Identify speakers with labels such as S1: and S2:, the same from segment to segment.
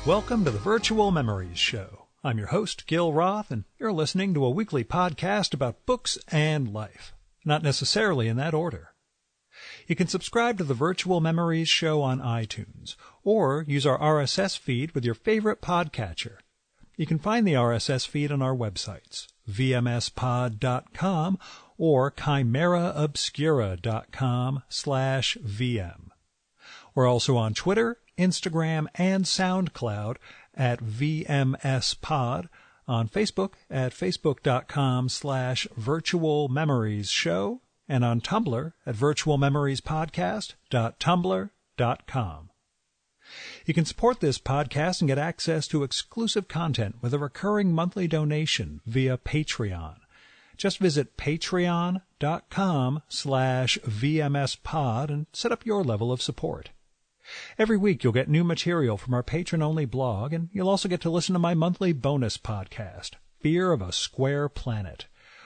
S1: Welcome to the Virtual Memories Show. I'm your host, Gil Roth, and you're listening to a weekly podcast about books and life. Not necessarily in that order. You can subscribe to the Virtual Memories Show on iTunes, or use our RSS feed with your favorite podcatcher. You can find the RSS feed on our websites, vmspod.com or chimeraobscura.com/vm. We're also on Twitter, Instagram, and SoundCloud at VMSPod, on Facebook at facebook.com/virtualmemoriesshow, and on Tumblr at virtualmemoriespodcast.tumblr.com. You can support this podcast and get access to exclusive content with a recurring monthly donation via Patreon. Just visit patreon.com/VMSPod and set up your level of support. Every week you'll get new material from our patron-only blog, and you'll also get to listen to my monthly bonus podcast, Fear of a Square Planet,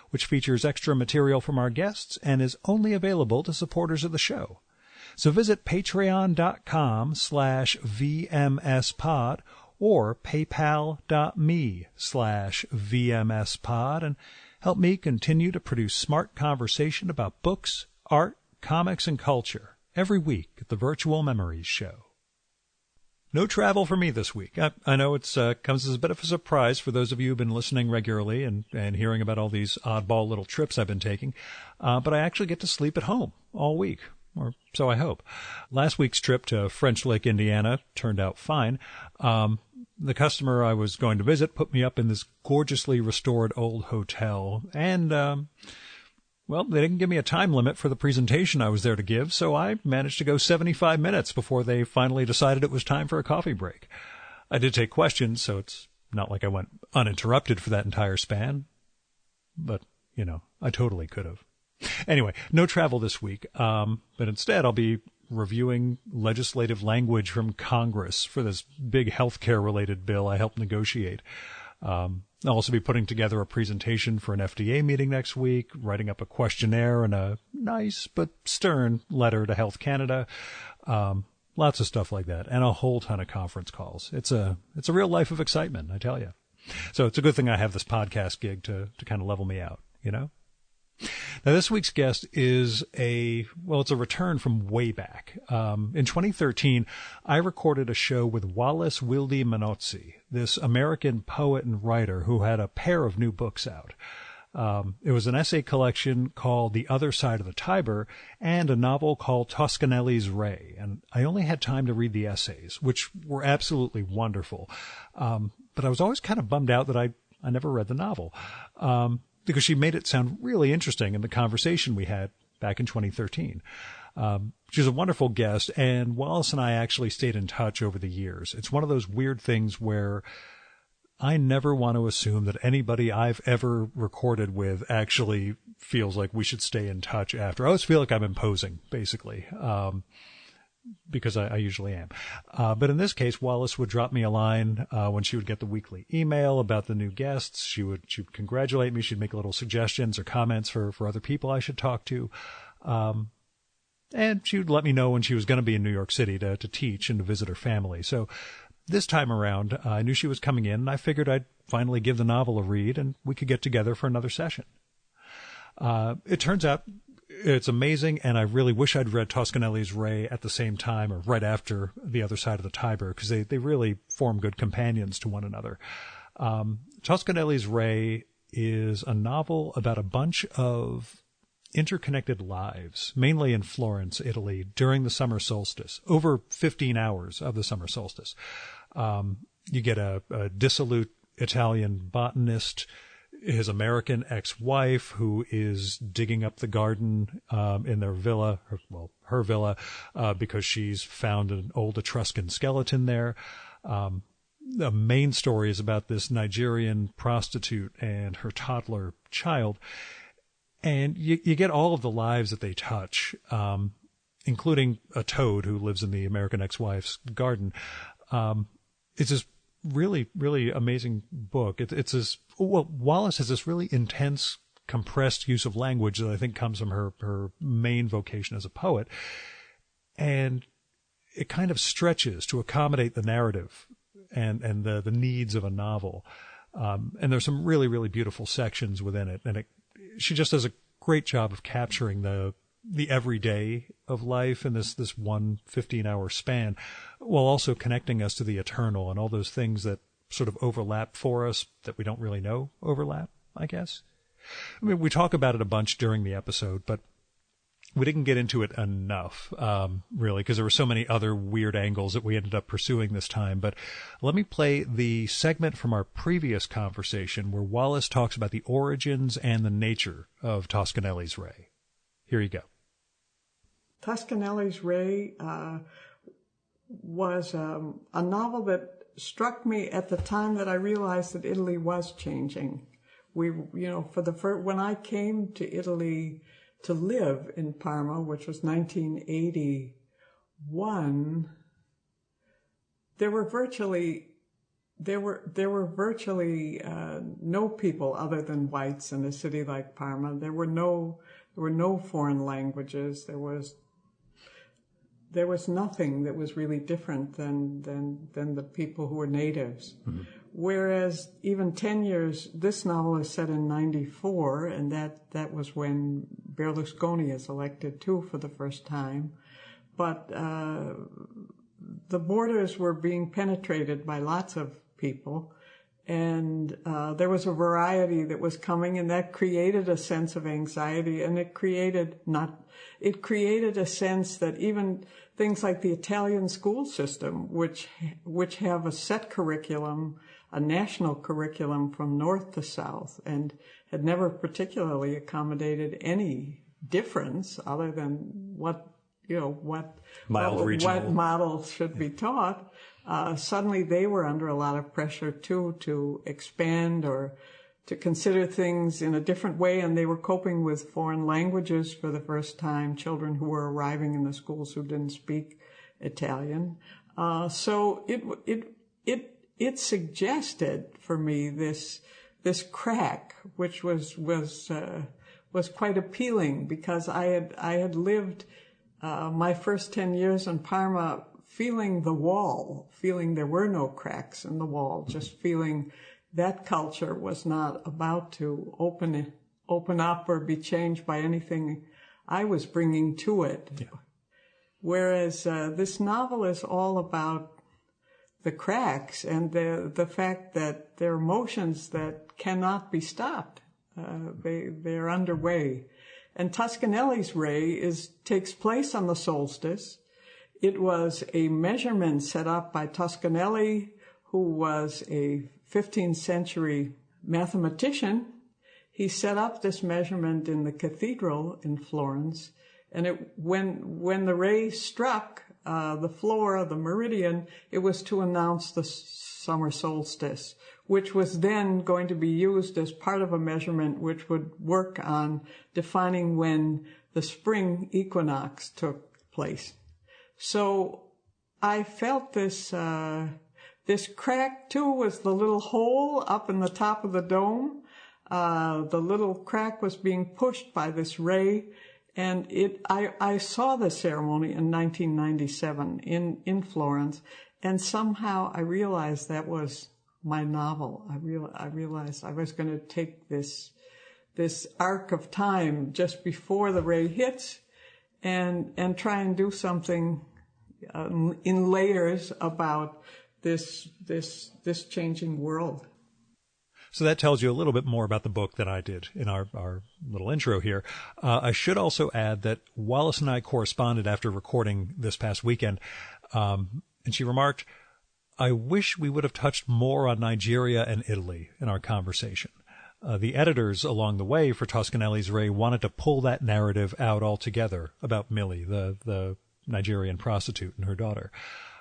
S1: which features extra material from our guests and is only available to supporters of the show. So visit patreon.com/VMSPod or paypal.me/VMSPod and help me continue to produce smart conversation about books, art, comics, and culture every week at the Virtual Memories Show. No travel for me this week. I know it comes as a bit of a surprise for those of you who've been listening regularly and hearing about all these oddball little trips I've been taking, but I actually get to sleep at home all week, or so I hope. Last week's trip to French Lick, Indiana turned out fine. The customer I was going to visit put me up in this gorgeously restored old hotel, and well, they didn't give me a time limit for the presentation I was there to give, so I managed to go 75 minutes before they finally decided it was time for a coffee break. I did take questions, so it's not like I went uninterrupted for that entire span. But, I totally could have. Anyway, no travel this week, but instead I'll be reviewing legislative language from Congress for this big healthcare-related bill I helped negotiate. I'll also be putting together a presentation for an FDA meeting next week, writing up a questionnaire and a nice but stern letter to Health Canada. Lots of stuff like that, and a whole ton of conference calls. It's a real life of excitement, I tell you. So it's a good thing I have this podcast gig to kind of level me out, Now, this week's guest is it's a return from way back. In 2013, I recorded a show with Wallis Wilde-Menozzi, this American poet and writer who had a pair of new books out. It was an essay collection called The Other Side of the Tiber and a novel called Tuscan Nellies Ray. And I only had time to read the essays, which were absolutely wonderful. But I was always kind of bummed out that I never read the novel. Because she made it sound really interesting in the conversation we had back in 2013. She was a wonderful guest, and Wallace and I actually stayed in touch over the years. It's one of those weird things where I never want to assume that anybody I've ever recorded with actually feels like we should stay in touch after. I always feel like I'm imposing, basically. Because I usually am. But in this case, Wallace would drop me a line when she would get the weekly email about the new guests. She would congratulate me. She'd make little suggestions or comments for other people I should talk to. And she would let me know when she was going to be in New York City to teach and to visit her family. So this time around, I knew she was coming in, and I figured I'd finally give the novel a read, and we could get together for another session. It turns out it's amazing, and I really wish I'd read Tuscan Nellies Ray at the same time or right after The Other Side of the Tiber, because they really form good companions to one another. Tuscan Nellies Ray is a novel about a bunch of interconnected lives, mainly in Florence, Italy, during the summer solstice, over 15 hours of the summer solstice. You get a dissolute Italian botanist, his American ex-wife, who is digging up the garden in their villa, her villa, because she's found an old Etruscan skeleton there. The main story is about this Nigerian prostitute and her toddler child. And you get all of the lives that they touch, including a toad who lives in the American ex-wife's garden. It's this really, really amazing book. Wallace has this really intense, compressed use of language that I think comes from her main vocation as a poet. And it kind of stretches to accommodate the narrative and the needs of a novel. And there's some really, really beautiful sections within it. And she just does a great job of capturing the everyday of life in this one 15-hour span, while also connecting us to the eternal and all those things that sort of overlap for us that we don't really know overlap, I guess. I mean, we talk about it a bunch during the episode, but we didn't get into it enough, really, because there were so many other weird angles that we ended up pursuing this time. But let me play the segment from our previous conversation where Wallis talks about the origins and the nature of Tuscan Nellies Ray. Here you go.
S2: Tuscan Nellies Ray was a novel that struck me at the time that I realized that Italy was changing. When I came to Italy to live in Parma, which was 1981, there were virtually no people other than whites in a city like Parma. There were no foreign languages. There was nothing that was really different than the people who were natives. Mm-hmm. Whereas even 10 years, this novel is set in 94, and that was when Berlusconi is elected too for the first time. But the borders were being penetrated by lots of people, and there was a variety that was coming, and that created a sense of anxiety, and it created a sense that even things like the Italian school system, which have a set curriculum, a national curriculum from north to south, and had never particularly accommodated any difference other than what models should be taught. Suddenly they were under a lot of pressure too to expand or to consider things in a different way, and they were coping with foreign languages for the first time, children who were arriving in the schools who didn't speak Italian. So it suggested for me this crack, which was quite appealing, because I had lived my first 10 years in Parma feeling the wall, feeling there were no cracks in the wall, just feeling that culture was not about to open up or be changed by anything I was bringing to it. Yeah. Whereas this novel is all about the cracks and the fact that there are emotions that cannot be stopped. They're underway. And Tuscan Nellies Ray takes place on the solstice. It was a measurement set up by Toscanelli, who was a 15th century mathematician. He set up this measurement in the cathedral in Florence, and when the ray struck the floor, the meridian, it was to announce the summer solstice, which was then going to be used as part of a measurement which would work on defining when the spring equinox took place. So I felt this crack too was the little hole up in the top of the dome. The little crack was being pushed by this ray, and I saw the ceremony in 1997 in Florence, and somehow I realized that was my novel. I realized I was going to take this arc of time just before the ray hits, and try and do something in layers about this changing world.
S1: So that tells you a little bit more about the book than I did in our little intro here. I should also add that Wallis and I corresponded after recording this past weekend, and she remarked, "I wish we would have touched more on Nigeria and Italy in our conversation." The editors along the way for Tuscan Nellies Ray wanted to pull that narrative out altogether about Millie, the Nigerian prostitute, and her daughter,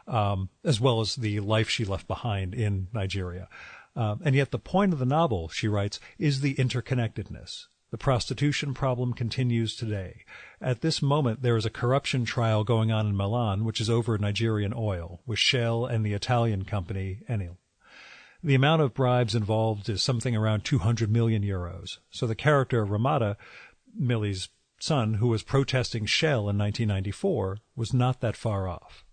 S1: as well as the life she left behind in Nigeria. And yet the point of the novel, she writes, is the interconnectedness. The prostitution problem continues today. At this moment, there is a corruption trial going on in Milan, which is over Nigerian oil, with Shell and the Italian company Enel. The amount of bribes involved is something around 200 million euros. So the character Ramada, Millie's son, who was protesting Shell in 1994, was not that far off.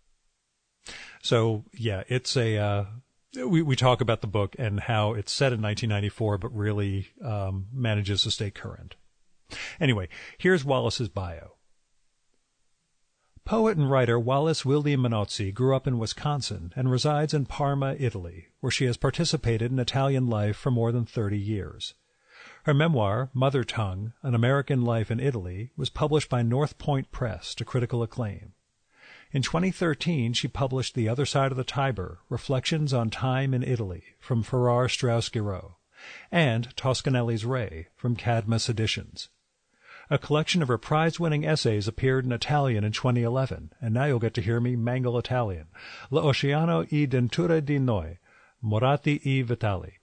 S1: So, yeah, it's a we talk about the book and how it's set in 1994, but really manages to stay current. Anyway, here's Wallis's bio. Poet and writer Wallis Wilde-Menozzi grew up in Wisconsin and resides in Parma, Italy, where she has participated in Italian life for more than 30 years. Her memoir, Mother Tongue, An American Life in Italy, was published by North Point Press to critical acclaim. In 2013, she published The Other Side of the Tiber, Reflections on Time in Italy, from Farrar Straus Giroux, and Tuscan Nellies Ray, from Cadmus Editions. A collection of her prize-winning essays appeared in Italian in 2011, and now you'll get to hear me mangle Italian. L'Oceano e Denture di Noi, Morati e Vitali.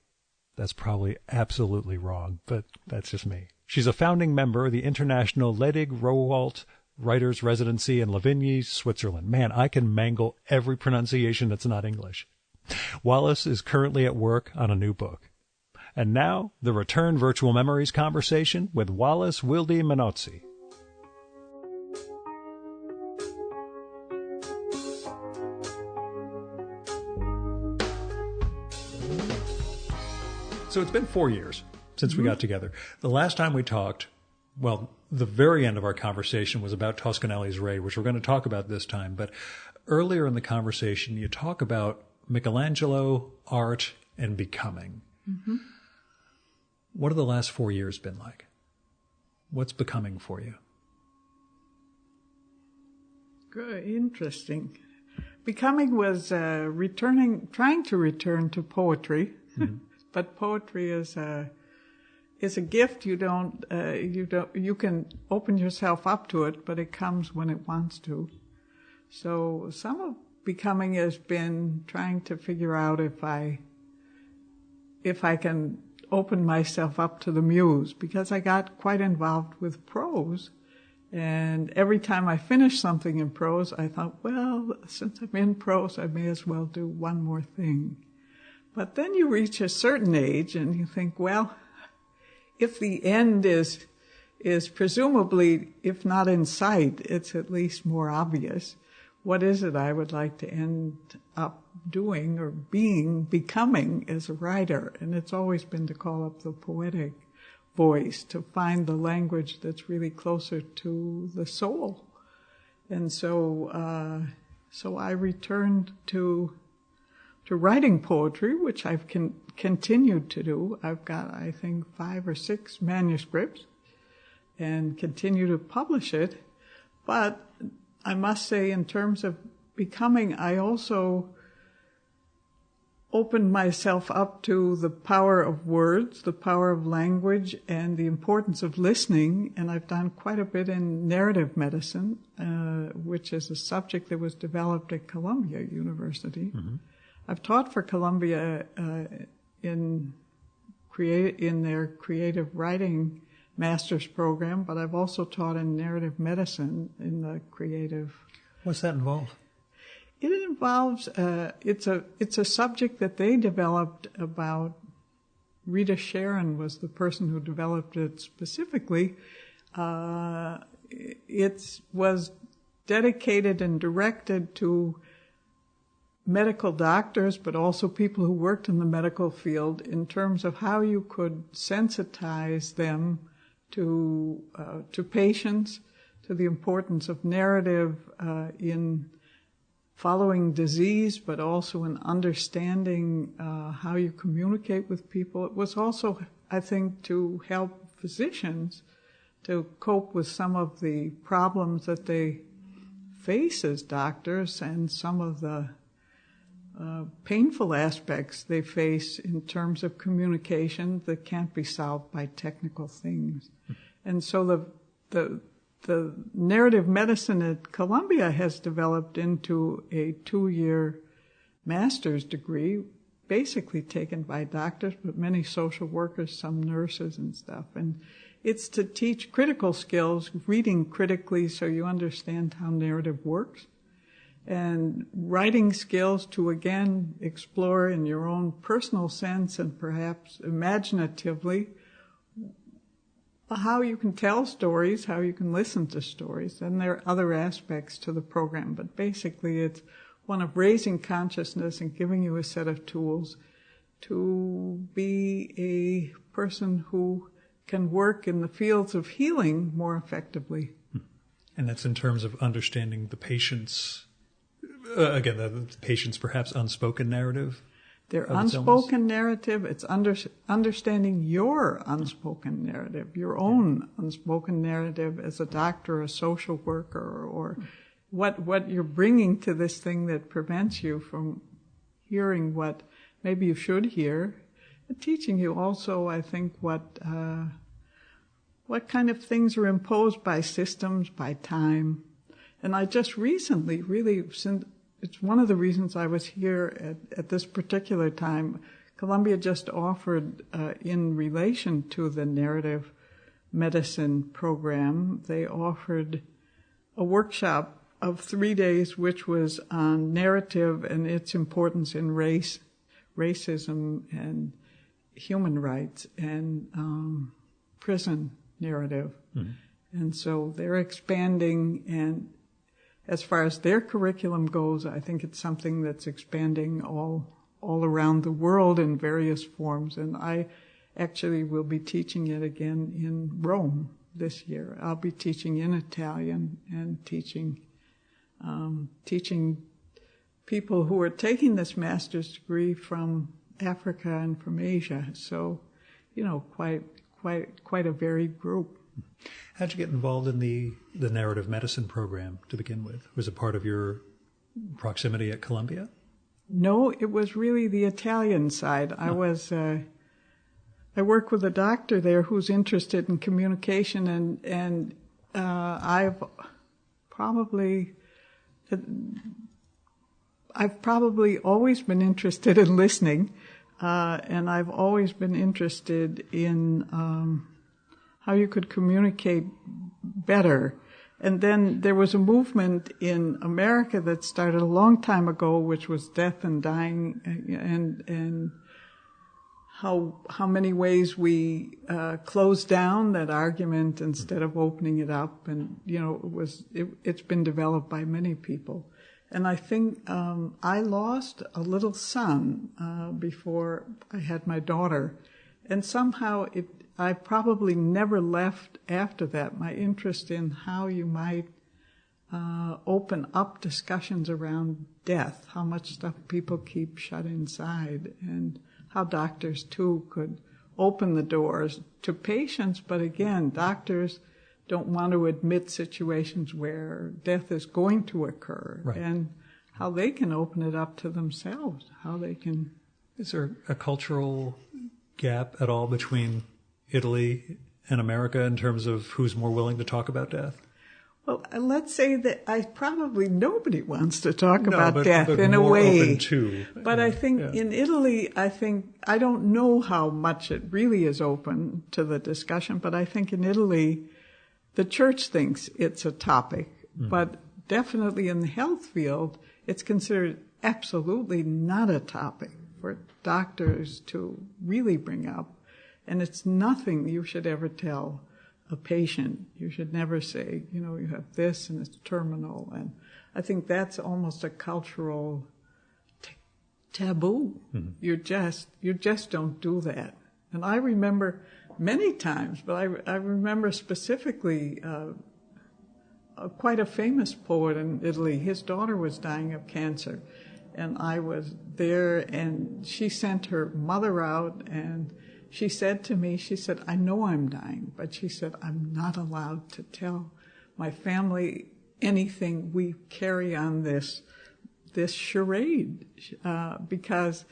S1: That's probably absolutely wrong, but that's just me. She's a founding member of the International Ledig Rowohlt Writers' Residency in Lavigny, Switzerland. Man, I can mangle every pronunciation that's not English. Wallis is currently at work on a new book. And now, the Return Virtual Memories conversation with Wallis Wilde-Menozzi. So it's been 4 years since we got together. The last time we talked, well, the very end of our conversation was about Tuscan Nellies Ray, which we're going to talk about this time. But earlier in the conversation, you talk about Michelangelo, art, and becoming. Mm-hmm. What have the last 4 years been like? What's becoming for you?
S2: Good, interesting. Becoming was trying to return to poetry, but poetry is a gift. You can open yourself up to it, but it comes when it wants to. So some of becoming has been trying to figure out if I can open myself up to the muse, because I got quite involved with prose. And every time I finished something in prose, I thought, well, since I'm in prose, I may as well do one more thing. But then you reach a certain age and you think, well, if the end is presumably, if not in sight, it's at least more obvious. What is it I would like to end up doing or becoming as a writer? And it's always been to call up the poetic voice, to find the language that's really closer to the soul. And so I returned to writing poetry, which I've continued to do. I've got, I think, 5 or 6 manuscripts and continue to publish it. But I must say, in terms of becoming, I also opened myself up to the power of words, the power of language, and the importance of listening. And I've done quite a bit in narrative medicine, which is a subject that was developed at Columbia University. Mm-hmm. I've taught for Columbia in their creative writing master's program, but I've also taught in narrative medicine in the creative.
S1: What's that involve?
S2: It involves it's a subject that they developed about. Rita Sharon was the person who developed it specifically. It was dedicated and directed to medical doctors, but also people who worked in the medical field, in terms of how you could sensitize them to patients, to the importance of narrative in following disease, but also in understanding how you communicate with people. It was also, I think, to help physicians to cope with some of the problems that they face as doctors and some of the painful aspects they face in terms of communication that can't be solved by technical things. And so the narrative medicine at Columbia has developed into a 2-year master's degree, basically taken by doctors, but many social workers, some nurses and stuff. And it's to teach critical skills, reading critically so you understand how narrative works, and writing skills to, again, explore in your own personal sense and perhaps imaginatively how you can tell stories, how you can listen to stories. And there are other aspects to the program, but basically it's one of raising consciousness and giving you a set of tools to be a person who can work in the fields of healing more effectively.
S1: And that's in terms of understanding the patient's, again, the patient's perhaps unspoken narrative?
S2: Their unspoken narrative, it's understanding your unspoken narrative, your own unspoken narrative as a doctor, a social worker, or what you're bringing to this thing that prevents you from hearing what maybe you should hear. And teaching you also, I think, what kind of things are imposed by systems, by time. And I just recently, really, since it's one of the reasons I was here at this particular time. Columbia just offered, in relation to the narrative medicine program, they offered a workshop of 3 days, which was on narrative and its importance in racism and human rights and prison narrative. Mm-hmm. And so they're expanding, and as far as their curriculum goes, I think it's something that's expanding all around the world in various forms. And I actually will be teaching it again in Rome this year. I'll be teaching in Italian and teaching people who are taking this master's degree from Africa and from Asia. So, quite a varied group.
S1: How'd you get involved in the narrative medicine program to begin with? Was it part of your proximity at Columbia?
S2: No, it was really the Italian side. Oh. I work with a doctor there who's interested in communication, and I've probably always been interested in listening, and I've always been interested in how you could communicate better. And then there was a movement in America that started a long time ago, which was death and dying, and how many ways we closed down that argument instead of opening it up. And it's been developed by many people. And I think I lost a little son before I had my daughter, and somehow I probably never left after that my interest in how you might open up discussions around death, how much stuff people keep shut inside, and how doctors too could open the doors to patients. But again, doctors don't want to admit situations where death is going to occur, right. And how they can open it up to themselves, how they can.
S1: Is there a cultural gap at all between Italy and America in terms of who's more willing to talk about death?
S2: Well, let's say that nobody wants to talk about death in a way.
S1: Open to,
S2: but I think in Italy, I don't know how much it really is open to the discussion, but I think in Italy, the church thinks it's a topic, but definitely in the health field, it's considered absolutely not a topic for doctors to really bring up. And it's nothing you should ever tell a patient. You should never say, you have this and it's terminal. And I think that's almost a cultural taboo. Mm-hmm. You just don't do that. And I remember many times, but I remember specifically quite a famous poet in Italy. His daughter was dying of cancer. And I was there, and she sent her mother out, and she said to me, I know I'm dying, but she said, I'm not allowed to tell my family anything. We carry on this charade, because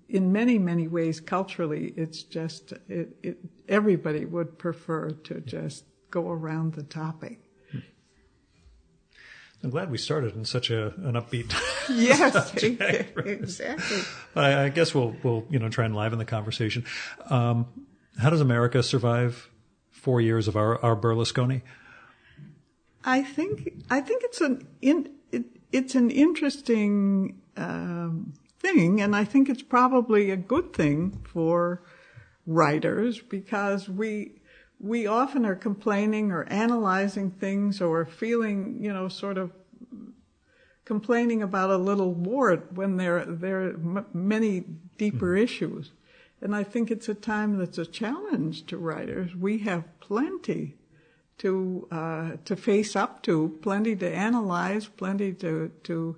S2: in many, many ways, culturally, it's just, everybody would prefer to just go around the topic.
S1: I'm glad we started in such an upbeat
S2: yes, exactly.
S1: I guess we'll try and liven the conversation. How does America survive 4 years of our Berlusconi?
S2: I think it's an interesting thing, and I think it's probably a good thing for writers, because we often are complaining or analyzing things or feeling, sort of complaining about a little wart when there are many deeper issues. And I think it's a time that's a challenge to writers. We have plenty to face up to, plenty to analyze, plenty to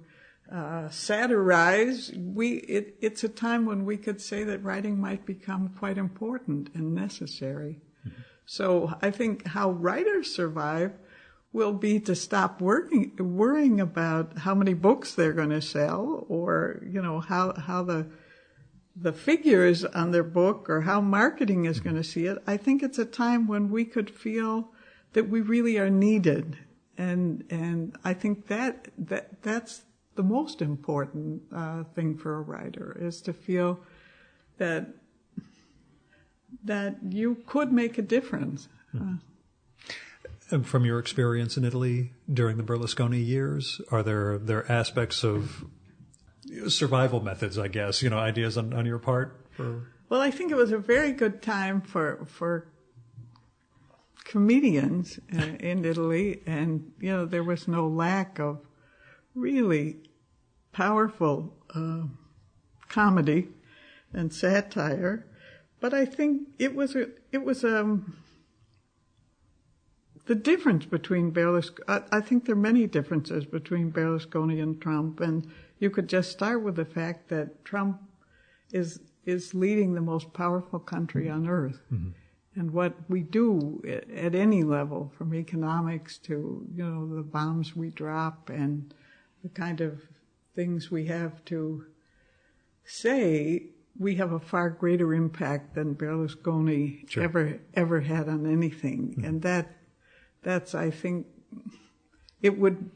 S2: satirize. It's a time when we could say that writing might become quite important and necessary. Mm-hmm. So I think how writers survive will be to stop worrying about how many books they're going to sell, or how the figures on their book, or how marketing is going to see it. I think it's a time when we could feel that we really are needed, and I think that's the most important thing for a writer, is to feel that you could make a difference.
S1: And from your experience in Italy during the Berlusconi years, are there aspects of survival methods, I guess, ideas on your part?
S2: Well, I think it was a very good time for comedians in Italy, and there was no lack of really powerful comedy and satire. But I think it was the difference between Berlusconi. I think there are many differences between Berlusconi and Trump, and you could just start with the fact that Trump is leading the most powerful country on earth. Mm-hmm. And what we do at any level, from economics to, the bombs we drop and the kind of things we have to say, we have a far greater impact than Berlusconi ever had on anything. Mm-hmm. And that's, I think, it would,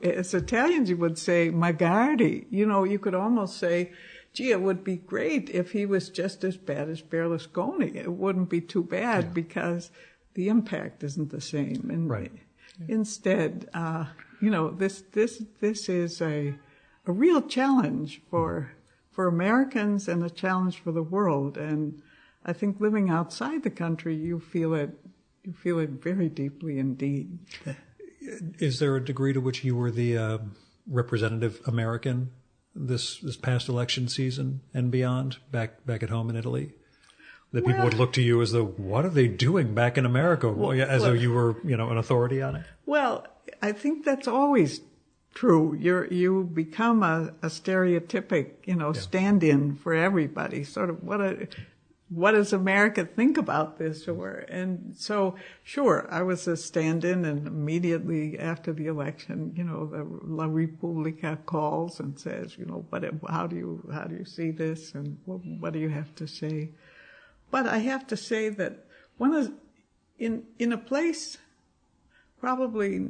S2: as Italians, you would say, magari. You could almost say, gee, it would be great if he was just as bad as Berlusconi. It wouldn't be too bad because the impact isn't the same. And
S1: right.
S2: Instead, this is a real challenge for Americans and a challenge for the world. And I think living outside the country, you feel it very deeply indeed.
S1: Is there a degree to which you were the representative American this past election season and beyond, back at home in Italy? That people would look to you as though, what are they doing back in America? As though you were, an authority on it? Well,
S2: I think that's always true. You become a stereotypic, stand-in for everybody. Sort of what does America think about this? And so, sure, I was a stand-in, and immediately after the election, the La Repubblica calls and says, how do you see this, and what do you have to say? But I have to say that in a place probably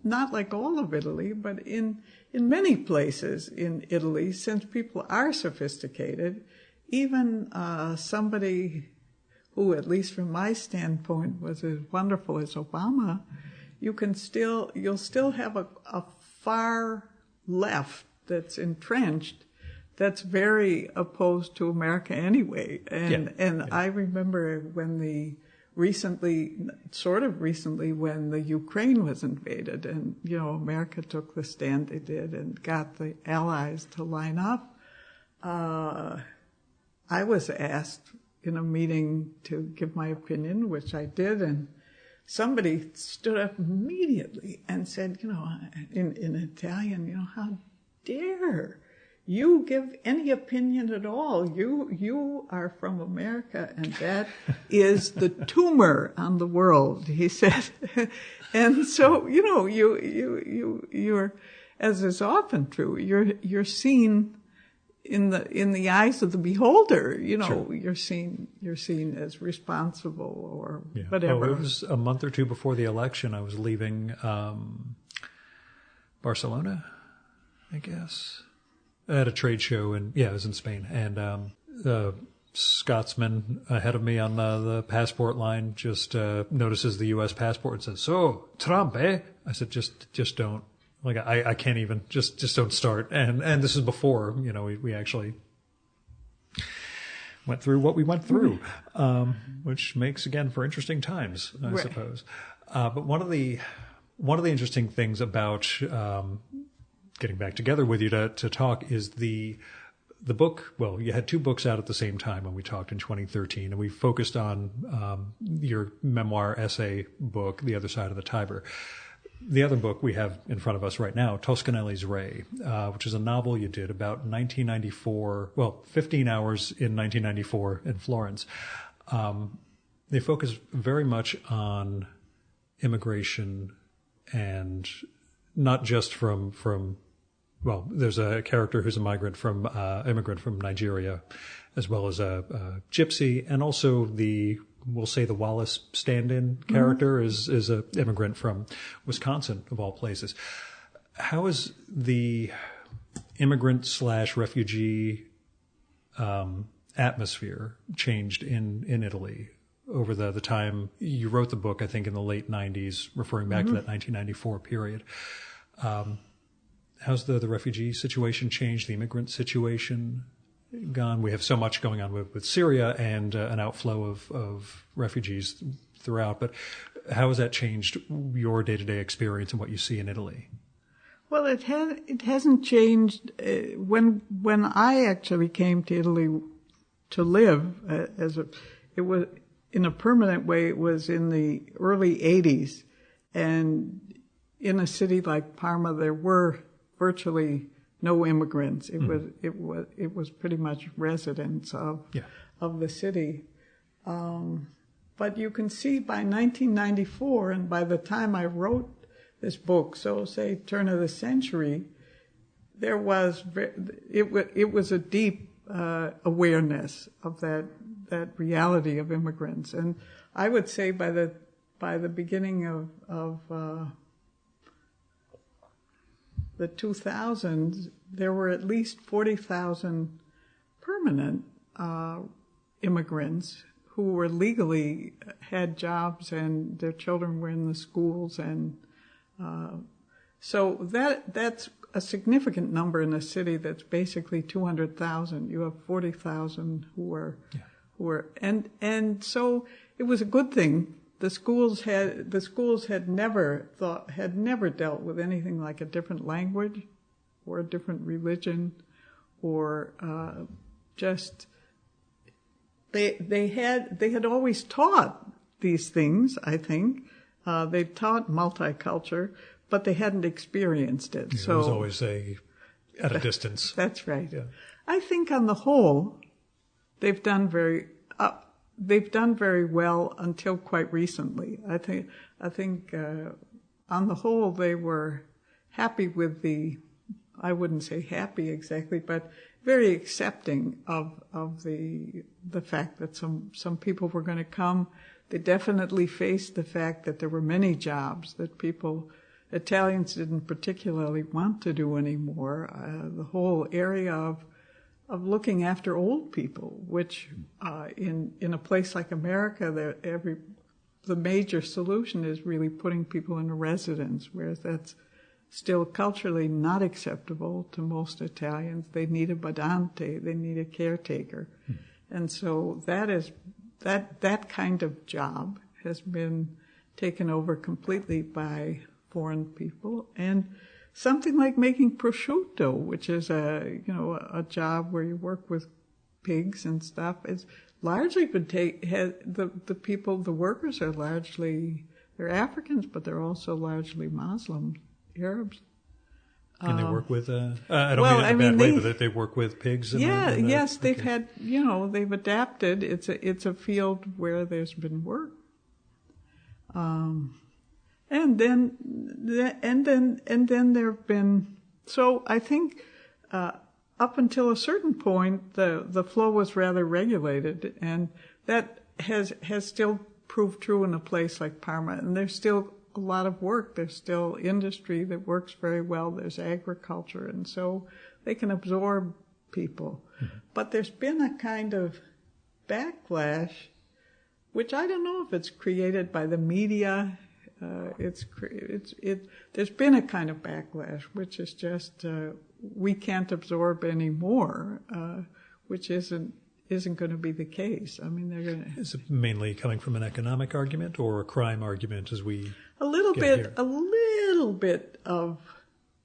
S2: not like all of Italy, but in many places in Italy, since people are sophisticated, even somebody who, at least from my standpoint, was as wonderful as Obama, you'll still have a far left that's entrenched, that's very opposed to America anyway. And I remember when recently when the Ukraine was invaded, and America took the stand they did and got the allies to line up. I was asked in a meeting to give my opinion, which I did, and somebody stood up immediately and said, in Italian, how dare you give any opinion at all? You are from America, and that is the tumor on the world, he said. And so, you're, as is often true, you're seen in the eyes of the beholder, sure. You're seen as responsible or whatever.
S1: Well, it was a month or two before the election. I was leaving Barcelona, I guess, at a trade show, and it was in Spain. And the Scotsman ahead of me on the passport line just notices the U.S. passport and says, "So Trump, eh?" I said, "Just don't." Like, I can't even, just don't start. And this is before, we actually went through what we went through, which makes, again, for interesting times, I suppose. But one of the interesting things about getting back together with you to talk is the book. Well, you had two books out at the same time when we talked in 2013, and we focused on your memoir essay book, The Other Side of the Tiber. The other book we have in front of us right now, Tuscan Nellies Ray, which is a novel you did about 1994, 15 hours in 1994 in Florence. They focus very much on immigration, and not just from there's a character who's a immigrant from Nigeria, as well as a gypsy, and also we'll say the Wallis stand-in character is an immigrant from Wisconsin, of all places. How is the immigrant/refugee atmosphere changed in Italy over the time you wrote the book, I think in the late 90s, referring back to that 1994 period? How's the refugee situation changed, the immigrant situation gone? We have so much going on with Syria and an outflow of refugees throughout, but how has that changed your day-to-day experience and what you see in Italy?
S2: Well, it hasn't changed. When I actually came to Italy to live it was in a permanent way. It was in the early 80s, and in a city like Parma, there were virtually no immigrants. It was pretty much residents of the city. But you can see by 1994, and by the time I wrote this book, so say turn of the century, there was it was a deep awareness of that reality of immigrants, and I would say by the beginning of the 2000s, there were at least 40,000 permanent immigrants who were legally had jobs and their children were in the schools, and so that's a significant number in a city that's basically 200,000. You have 40,000 who were and so it was a good thing. The schools had never dealt with anything like a different language or a different religion, or just they had always taught these things. I think they taught multicultural, but they hadn't experienced it.
S1: Yeah, so it was always at a distance. That's
S2: right. Yeah. I think on the whole, they've done very well until quite recently. I think on the whole they were happy with I wouldn't say happy exactly, but very accepting of the fact that some people were going to come. They definitely faced the fact that there were many jobs that Italians didn't particularly want to do anymore. The whole area of looking after old people, which in a place like America, the major solution is really putting people in a residence, whereas that's still culturally not acceptable to most Italians. They need a badante, they need a caretaker. And so that kind of job has been taken over completely by foreign people. And something like making prosciutto, which is a job where you work with pigs and stuff, is largely been the workers are largely, they're Africans, but they're also largely Muslims, Arabs.
S1: And they work with, I don't mean it in a bad way, but they work with pigs?
S2: Yes, they've had, they've adapted. It's a field where there's been work. And then there have been, so I think up until a certain point, the flow was rather regulated, and that has still proved true in a place like Parma. And there's still a lot of work. There's still industry that works very well. There's agriculture, and so they can absorb people. Mm-hmm. But there's been a kind of backlash, which I don't know if it's created by the media. There's been a kind of backlash, which is just we can't absorb anymore, which isn't going to be the case. I mean, they're going to.
S1: Is it mainly coming from an economic argument or a crime argument, as we
S2: a little bit of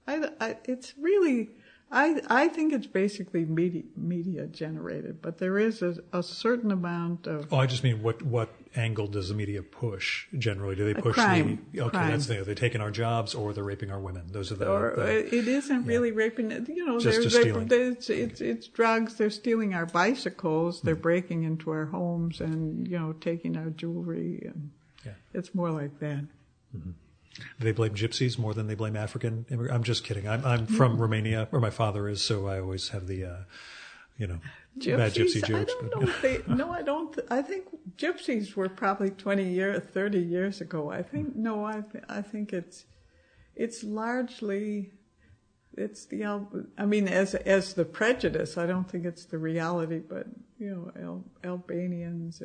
S2: It's really, I think it's basically media generated, but there is a certain amount of.
S1: Oh, I just mean what angle does the media push generally? Do they push
S2: crime?
S1: Okay,
S2: crime.
S1: that's they're taking our jobs or they're raping our women. Those are the
S2: It isn't really raping.
S1: Just stealing.
S2: It's drugs. They're stealing our bicycles. They're breaking into our homes and taking our jewelry, and it's more like that.
S1: Mm-hmm. Do they blame gypsies more than they blame African immigrants? I'm just kidding. I'm from Romania, where my father is, so I always have the,
S2: gypsies,
S1: bad gypsy jokes.
S2: I don't know if they. No, I don't. I think gypsies were probably 30 years ago. I think no. I think it's largely. It's the. I mean, as the prejudice, I don't think it's the reality, but Albanians.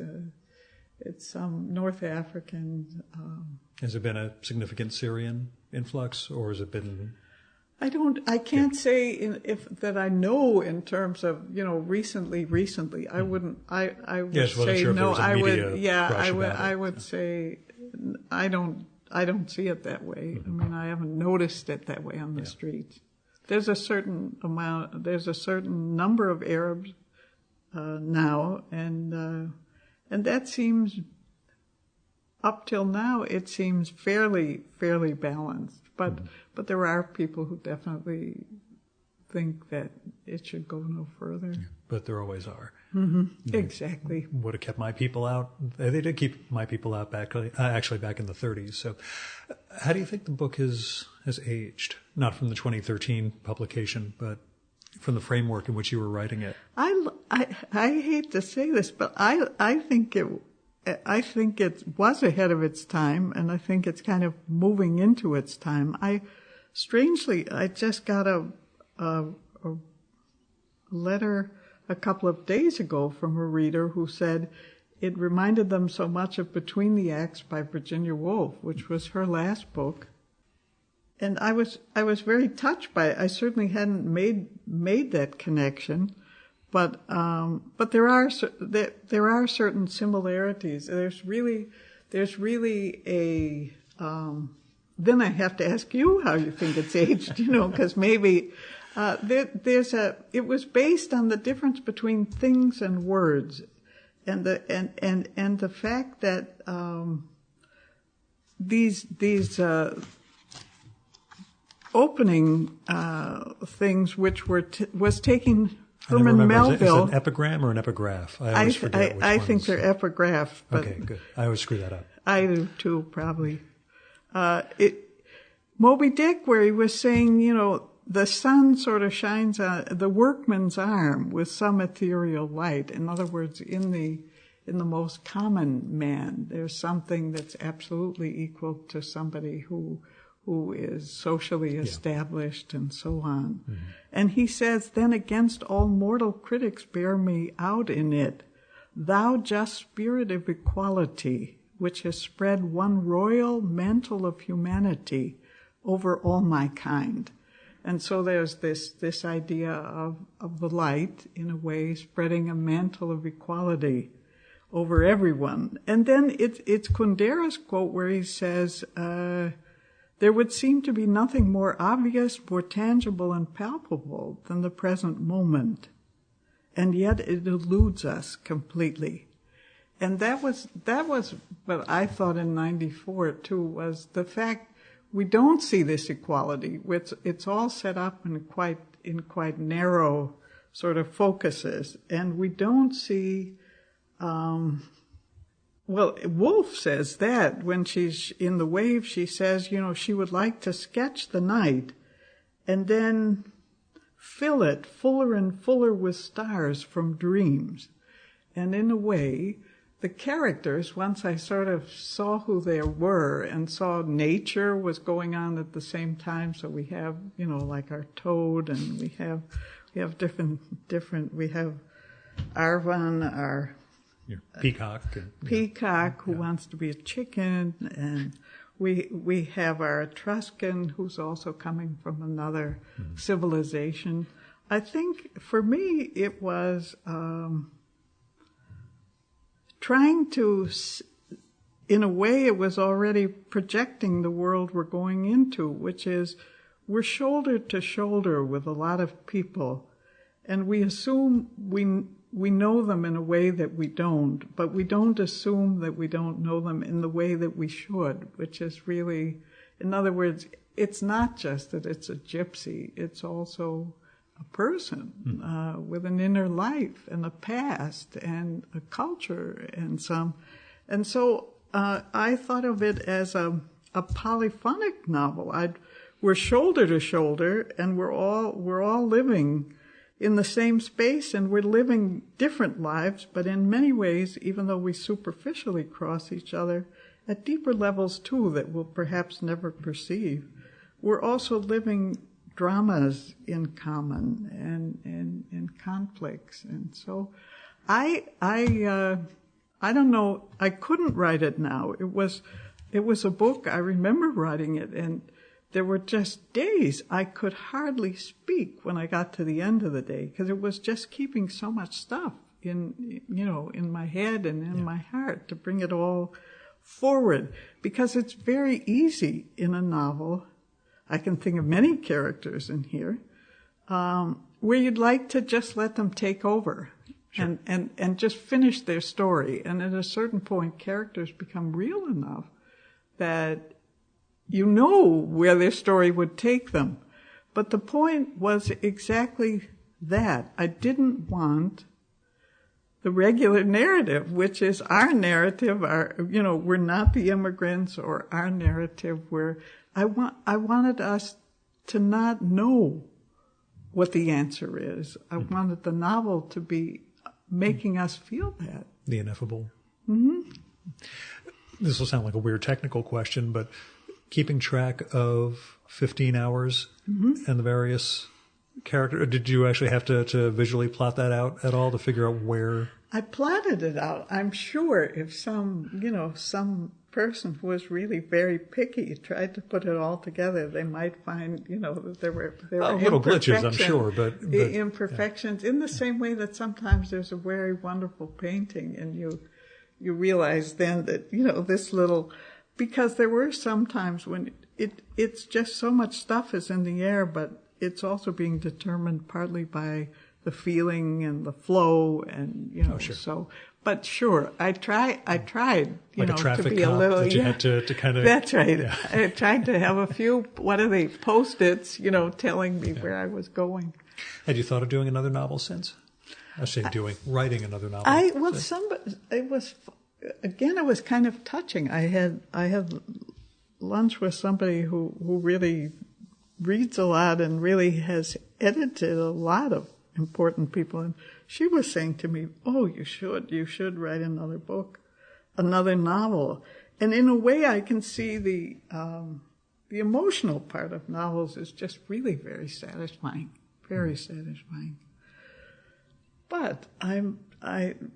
S2: It's some North Africans.
S1: Has it been a significant Syrian influx, or has it been?
S2: I can't say if that I know in terms of recently. I wouldn't. I would say no. I would say I don't see it that way.
S1: Mm-hmm.
S2: I mean, I haven't noticed it that way on the streets. There's a certain amount. There's a certain number of Arabs now, and that seems. Up till now, it seems fairly balanced, but there are people who definitely think that it should go no further.
S1: Yeah, but there always are.
S2: Mm-hmm. Exactly.
S1: Would have kept my people out. They did keep my people out actually back in the 30s. So, how do you think the book has aged? Not from the 2013 publication, but from the framework in which you were writing it.
S2: I hate to say this, but I think it was ahead of its time, and I think it's kind of moving into its time. I just got a letter a couple of days ago from a reader who said it reminded them so much of Between the Acts by Virginia Woolf, which was her last book. And I was very touched by it. I certainly hadn't made that connection. But there are certain similarities. There's really a. Then I have to ask you how you think it's aged, because maybe it was based on the difference between things and words, and the fact that these opening things which was taking. Herman Melville.
S1: Is it an epigram or an epigraph? I always forget which
S2: I think they're epigraph. But
S1: okay, good. I always screw that up.
S2: I do too, probably. Moby Dick, where he was saying, the sun sort of shines on the workman's arm with some ethereal light. In other words, in the most common man, there's something that's absolutely equal to somebody who is socially established and so on. Mm-hmm. And he says, then against all mortal critics bear me out in it, thou just spirit of equality, which has spread one royal mantle of humanity over all my kind. And so there's this idea of the light, in a way, spreading a mantle of equality over everyone. And then it's Kundera's quote where he says, there would seem to be nothing more obvious, more tangible and palpable than the present moment. And yet it eludes us completely. And that was what I thought in 94 too, was the fact we don't see this equality. It's all set up in quite narrow sort of focuses. And we don't see, well, Woolf says that when she's in The Wave, she says, she would like to sketch the night and then fill it fuller and fuller with stars from dreams. And in a way, the characters, once I sort of saw who they were and saw nature was going on at the same time, so we have, like our toad, and we have different, we have Arvan, our
S1: peacock.
S2: Peacock, who wants to be a chicken, and we have our Etruscan, who's also coming from another civilization. I think for me it was trying to, in a way, it was already projecting the world we're going into, which is we're shoulder to shoulder with a lot of people, and we assume we know them in a way that we don't, but we don't assume that we don't know them in the way that we should, which is really, in other words, it's not just that it's a gypsy, it's also a person with an inner life and a past and a culture and some. And so I thought of it as a polyphonic novel. We're shoulder to shoulder, and we're all living in the same space, and we're living different lives, but in many ways, even though we superficially cross each other, at deeper levels too that we'll perhaps never perceive, we're also living dramas in common and conflicts. And so I don't know, I couldn't write it now. It was a book, I remember writing it, and there were just days I could hardly speak when I got to the end of the day, because it was just keeping so much stuff in my head and in my heart to bring it all forward. Because it's very easy in a novel, I can think of many characters in here, where you'd like to just let them take over. Sure. and just finish their story. And at a certain point, characters become real enough that you know where their story would take them. But the point was exactly that. I didn't want the regular narrative, which is our narrative, we're not the immigrants, or our narrative where I wanted us to not know what the answer is. I wanted the novel to be making us feel that.
S1: The ineffable.
S2: Mm-hmm.
S1: This will sound like a weird technical question, but keeping track of 15 hours and the various characters, did you actually have to visually plot that out at all to figure out where?
S2: I plotted it out. I'm sure if some person who was really very picky tried to put it all together, they might find, that there were
S1: little glitches, I'm sure, but
S2: imperfections, in the same way that sometimes there's a very wonderful painting and you realize then that, this little, because there were some times when it's just so much stuff is in the air, but it's also being determined partly by the feeling and the flow and,
S1: sure.
S2: So, but sure, I tried,
S1: like a traffic
S2: to be
S1: cop
S2: a little,
S1: that you had to kind of.
S2: That's right.
S1: Yeah.
S2: I tried to have a few, Post-its, telling me where I was going.
S1: Had you thought of doing another novel since? Writing another novel.
S2: I was kind of touching. I had lunch with somebody who really reads a lot and really has edited a lot of important people, and she was saying to me, "Oh, you should write another book, another novel." And in a way, I can see the emotional part of novels is just really very satisfying, very satisfying. But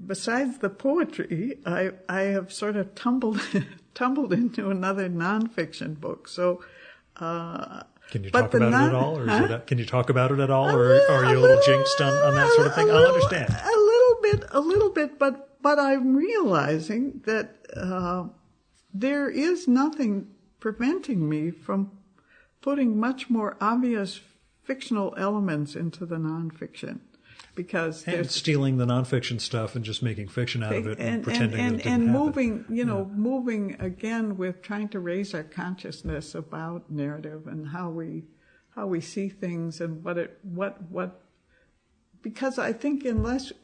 S2: besides the poetry, I have sort of tumbled into another nonfiction book. So,
S1: can you talk about it at all, or can you talk about it at all, or are you a little jinxed on that sort of thing? I'll understand.
S2: A little bit, but I'm realizing that there is nothing preventing me from putting much more obvious fictional elements into the nonfiction. Because
S1: and stealing the nonfiction stuff and just making fiction out of it and pretending that it didn't happen.
S2: Moving again with trying to raise our consciousness about narrative and how we see things and what because I think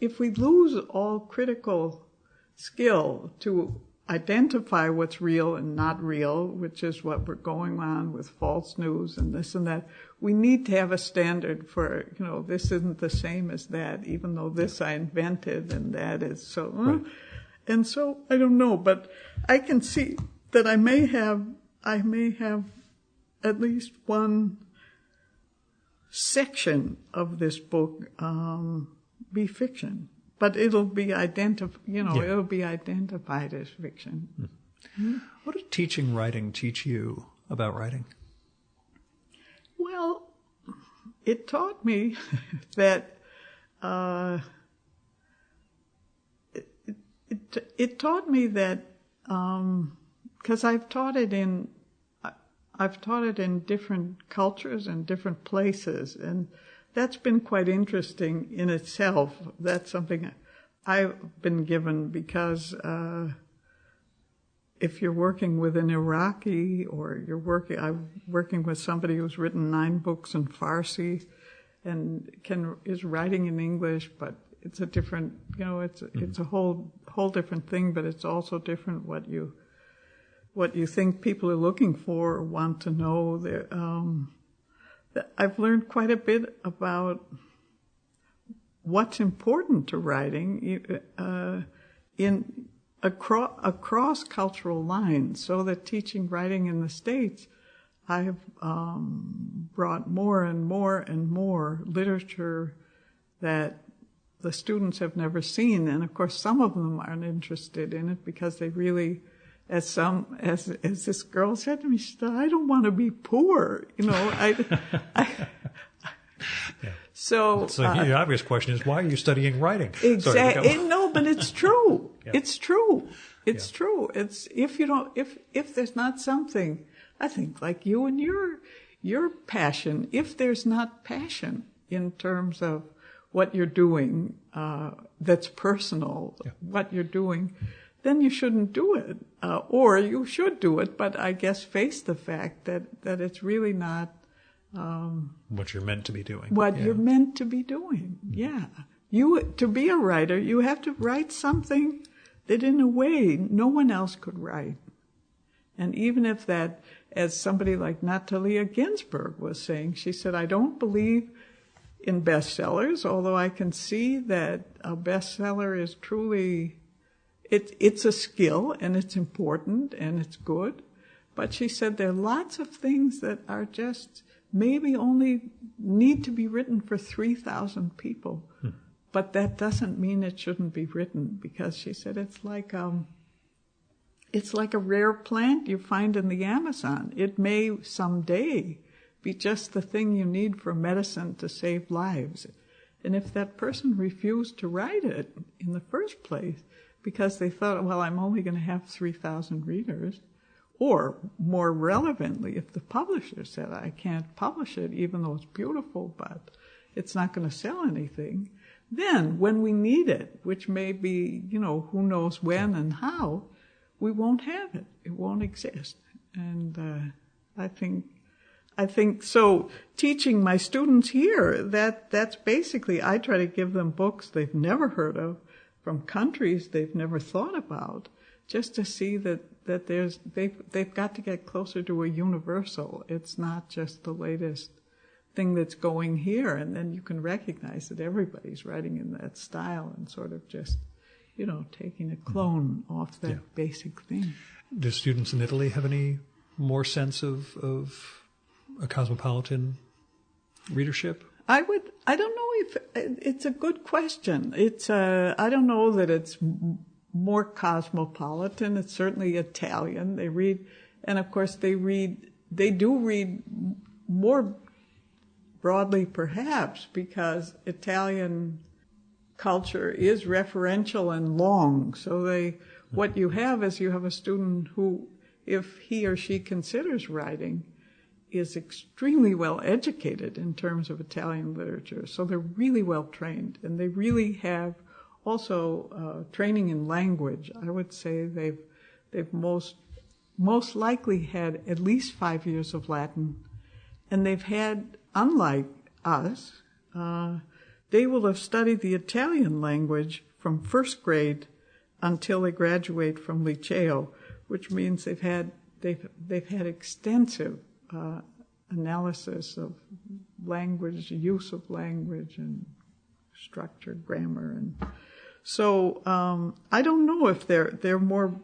S2: if we lose all critical skill to identify what's real and not real, which is what we're going on with false news and this and that, we need to have a standard for, this isn't the same as that, even though this I invented and that is so.
S1: Right.
S2: And so, I don't know, but I can see that I may have at least one section of this book be fiction. But it'll be it'll be identified as fiction.
S1: Mm-hmm. What did teaching writing teach you about writing?
S2: Well, it taught me that it taught me that because I've taught it I've taught it in different cultures and different places, and that's been quite interesting in itself. That's something I've been given because if you're working with an Iraqi or I'm working with somebody who's written 9 books in Farsi and is writing in English, but it's a different, it's a whole different thing, but it's also different what you think people are looking for or want to know. I've learned quite a bit about what's important to writing across cultural lines, so that teaching writing in the States, I have brought more and more and more literature that the students have never seen, and of course some of them aren't interested in it because they really, as this girl said to me, she said, "I don't want to be poor," So
S1: the obvious question is, why are you studying writing?
S2: Exactly. No, but it's true.
S1: Yeah.
S2: It's true. It's
S1: Yeah.
S2: true. It's if there's not something, I think, like you and your passion, if there's not passion in terms of what you're doing, that's personal,
S1: Yeah.
S2: what you're doing, then you shouldn't do it. Or you should do it, but I guess face the fact that it's really not
S1: What you're meant to be doing.
S2: what
S1: Yeah.
S2: you're meant to be doing. Yeah. To be a writer, you have to write something that in a way no one else could write. And even if that, as somebody like Natalia Ginsburg was saying, she said, "I don't believe in bestsellers, although I can see that a bestseller is truly, it's a skill and it's important and it's good." But she said there are lots of things that are just maybe only need to be written for 3,000 people. But that doesn't mean it shouldn't be written, because she said it's like a rare plant you find in the Amazon. It may someday be just the thing you need for medicine to save lives. And if that person refused to write it in the first place because they thought, well, I'm only going to have 3,000 readers, or more relevantly, if the publisher said, I can't publish it even though it's beautiful, but it's not going to sell anything, then when we need it, which may be, who knows when and how, we won't have it. It won't exist. And I think so. Teaching my students here, that's basically, I try to give them books they've never heard of from countries they've never thought about, just to see that they've got to get closer to a universal. It's not just the latest thing that's going here, and then you can recognize that everybody's writing in that style and sort of just, taking a clone off that basic thing.
S1: Do students in Italy have any more sense of a cosmopolitan readership?
S2: I don't know if it's a good question. I don't know that it's more cosmopolitan. It's certainly Italian. They read, and of course they do read more broadly perhaps, because Italian culture is referential and long. So what you have is you have a student who, if he or she considers writing, is extremely well educated in terms of Italian literature. So they're really well trained, and they really have also training in language. I would say they've most likely had at least 5 years of Latin, and they've had, unlike us, they will have studied the Italian language from first grade until they graduate from liceo, which means they've had extensive analysis of language, use of language, and structure, grammar, and so I don't know if they're more,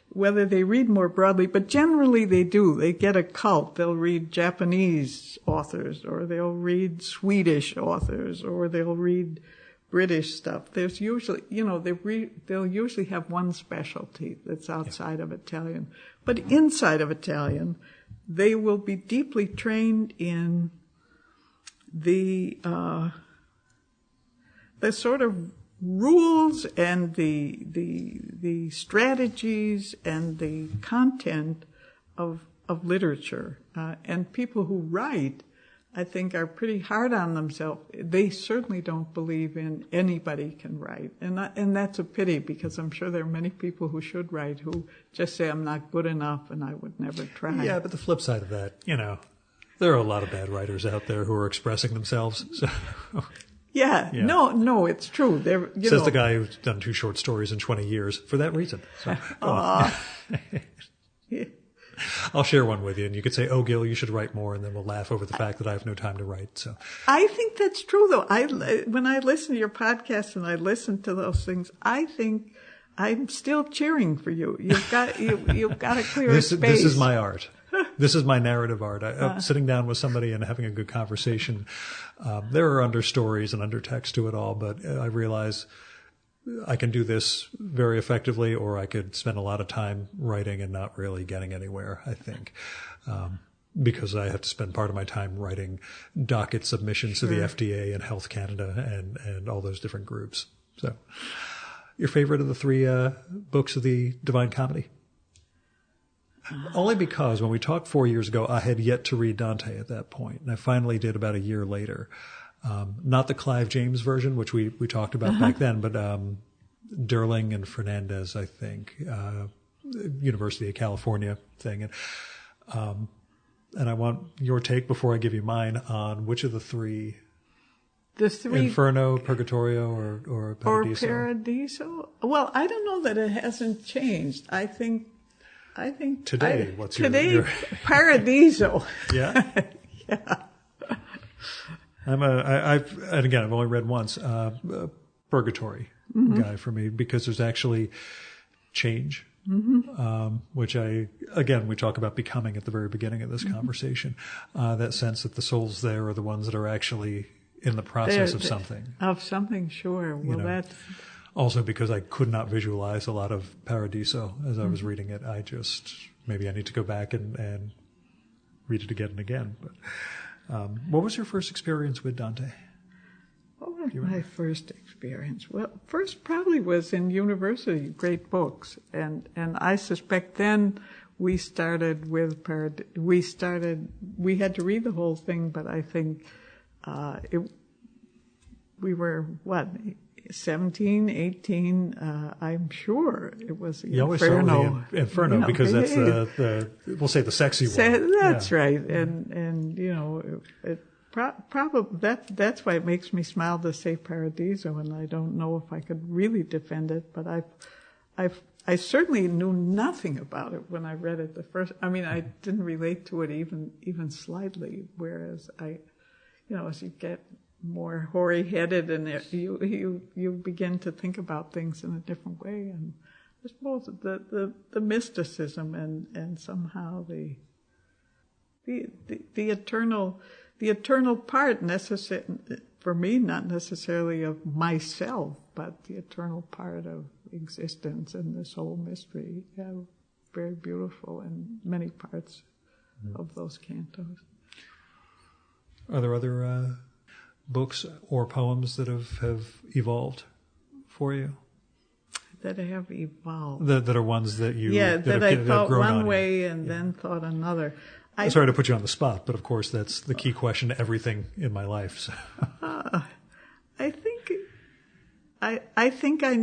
S2: whether they read more broadly, but generally they do. They get a cult. They'll read Japanese authors, or they'll read Swedish authors, or they'll read British stuff. There's usually, they'll usually have one specialty that's outside of Italian. But inside of Italian, they will be deeply trained in the sort of rules and the strategies and the content of literature. And people who write, I think, are pretty hard on themselves. They certainly don't believe in anybody can write. And that's a pity, because I'm sure there are many people who should write who just say, I'm not good enough and I would never try.
S1: Yeah, but the flip side of that, there are a lot of bad writers out there who are expressing themselves. So,
S2: yeah. No, it's true.
S1: Says the guy who's done 2 short stories in 20 years for that reason. So,
S2: yeah.
S1: I'll share one with you, and you could say, "Oh, Gil, you should write more," and then we'll laugh over the fact that I have no time to write. So,
S2: I think that's true, though. When I listen to your podcast and I listen to those things, I think I'm still cheering for you. You've got a clear space.
S1: This is my art. This is my narrative art. Sitting down with somebody and having a good conversation. There are understories and undertext to it all, but I realize I can do this very effectively, or I could spend a lot of time writing and not really getting anywhere, I think. Because I have to spend part of my time writing docket submissions to the FDA and Health Canada and all those different groups. So, your favorite of the 3 books of the Divine Comedy? Only because when we talked 4 years ago, I had yet to read Dante at that point, and I finally did about a year later. Not the Clive James version, which we talked about back then, but Derling and Fernandez, I think, University of California thing. And I want your take before I give you mine on which of the 3...
S2: The 3...
S1: Inferno, Purgatorio, or Paradiso?
S2: Or Paradiso? Well, I don't know that it hasn't changed. I think
S1: today.
S2: Today, Paradiso.
S1: Yeah.
S2: Yeah.
S1: I've only read once. Purgatory guy for me, because there's actually change, which we talk about becoming at the very beginning of this conversation. That sense that the souls there are the ones that are actually in the process of something.
S2: Of something, sure. Well, that's...
S1: Also, because I could not visualize a lot of Paradiso as I was reading it. Maybe I need to go back and read it again and again. But what was your first experience with Dante?
S2: What was my first experience? Well, first probably was in university, great books. And I suspect then we started with we had to read the whole thing, but I think we were, 17, 18, I'm sure it was the Inferno.
S1: The Inferno, because that's we'll say the sexy one.
S2: That's right. And probably that's why it makes me smile to say Paradiso, and I don't know if I could really defend it, but I certainly knew nothing about it when I read it the first. I mean, I didn't relate to it even slightly, whereas as you get more hoary-headed, and you begin to think about things in a different way, and I suppose the mysticism and somehow the eternal part, for me, not necessarily of myself, but the eternal part of existence and this whole mystery. Yeah, very beautiful in many parts of those cantos.
S1: Are there other books or poems that have evolved for you?
S2: That have evolved.
S1: That are ones that you...
S2: Yeah, that I thought one way and then thought another.
S1: I'm sorry to put you on the spot, but of course that's the key question to everything in my life. So.
S2: I think I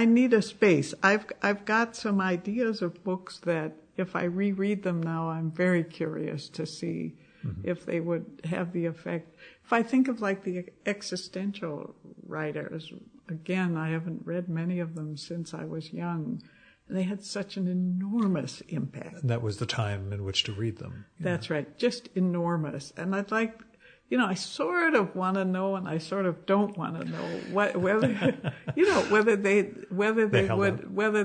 S2: need a space. I've got some ideas of books that if I reread them now, I'm very curious to see if they would have the effect. If I think of like the existential writers, again, I haven't read many of them since I was young. And they had such an enormous impact.
S1: And that was the time in which to read them.
S2: That's right. Just enormous. And I'd like, I sort of want to know, and I sort of don't want to know whether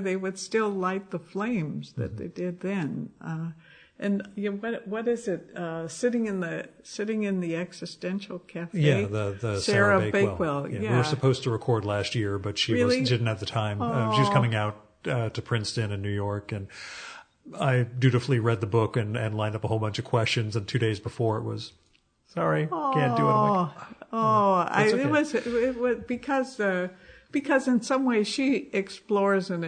S2: they would still light the flames that they did then. What is it? Sitting in the existential cafe.
S1: Yeah, the Sarah Bakewell.
S2: Yeah.
S1: We were supposed to record last year, but she didn't have the time. She was coming out to Princeton and New York, and I dutifully read the book and lined up a whole bunch of questions. And 2 days before, it was, sorry, can't do it. I'm like,
S2: it was because in some way she explores in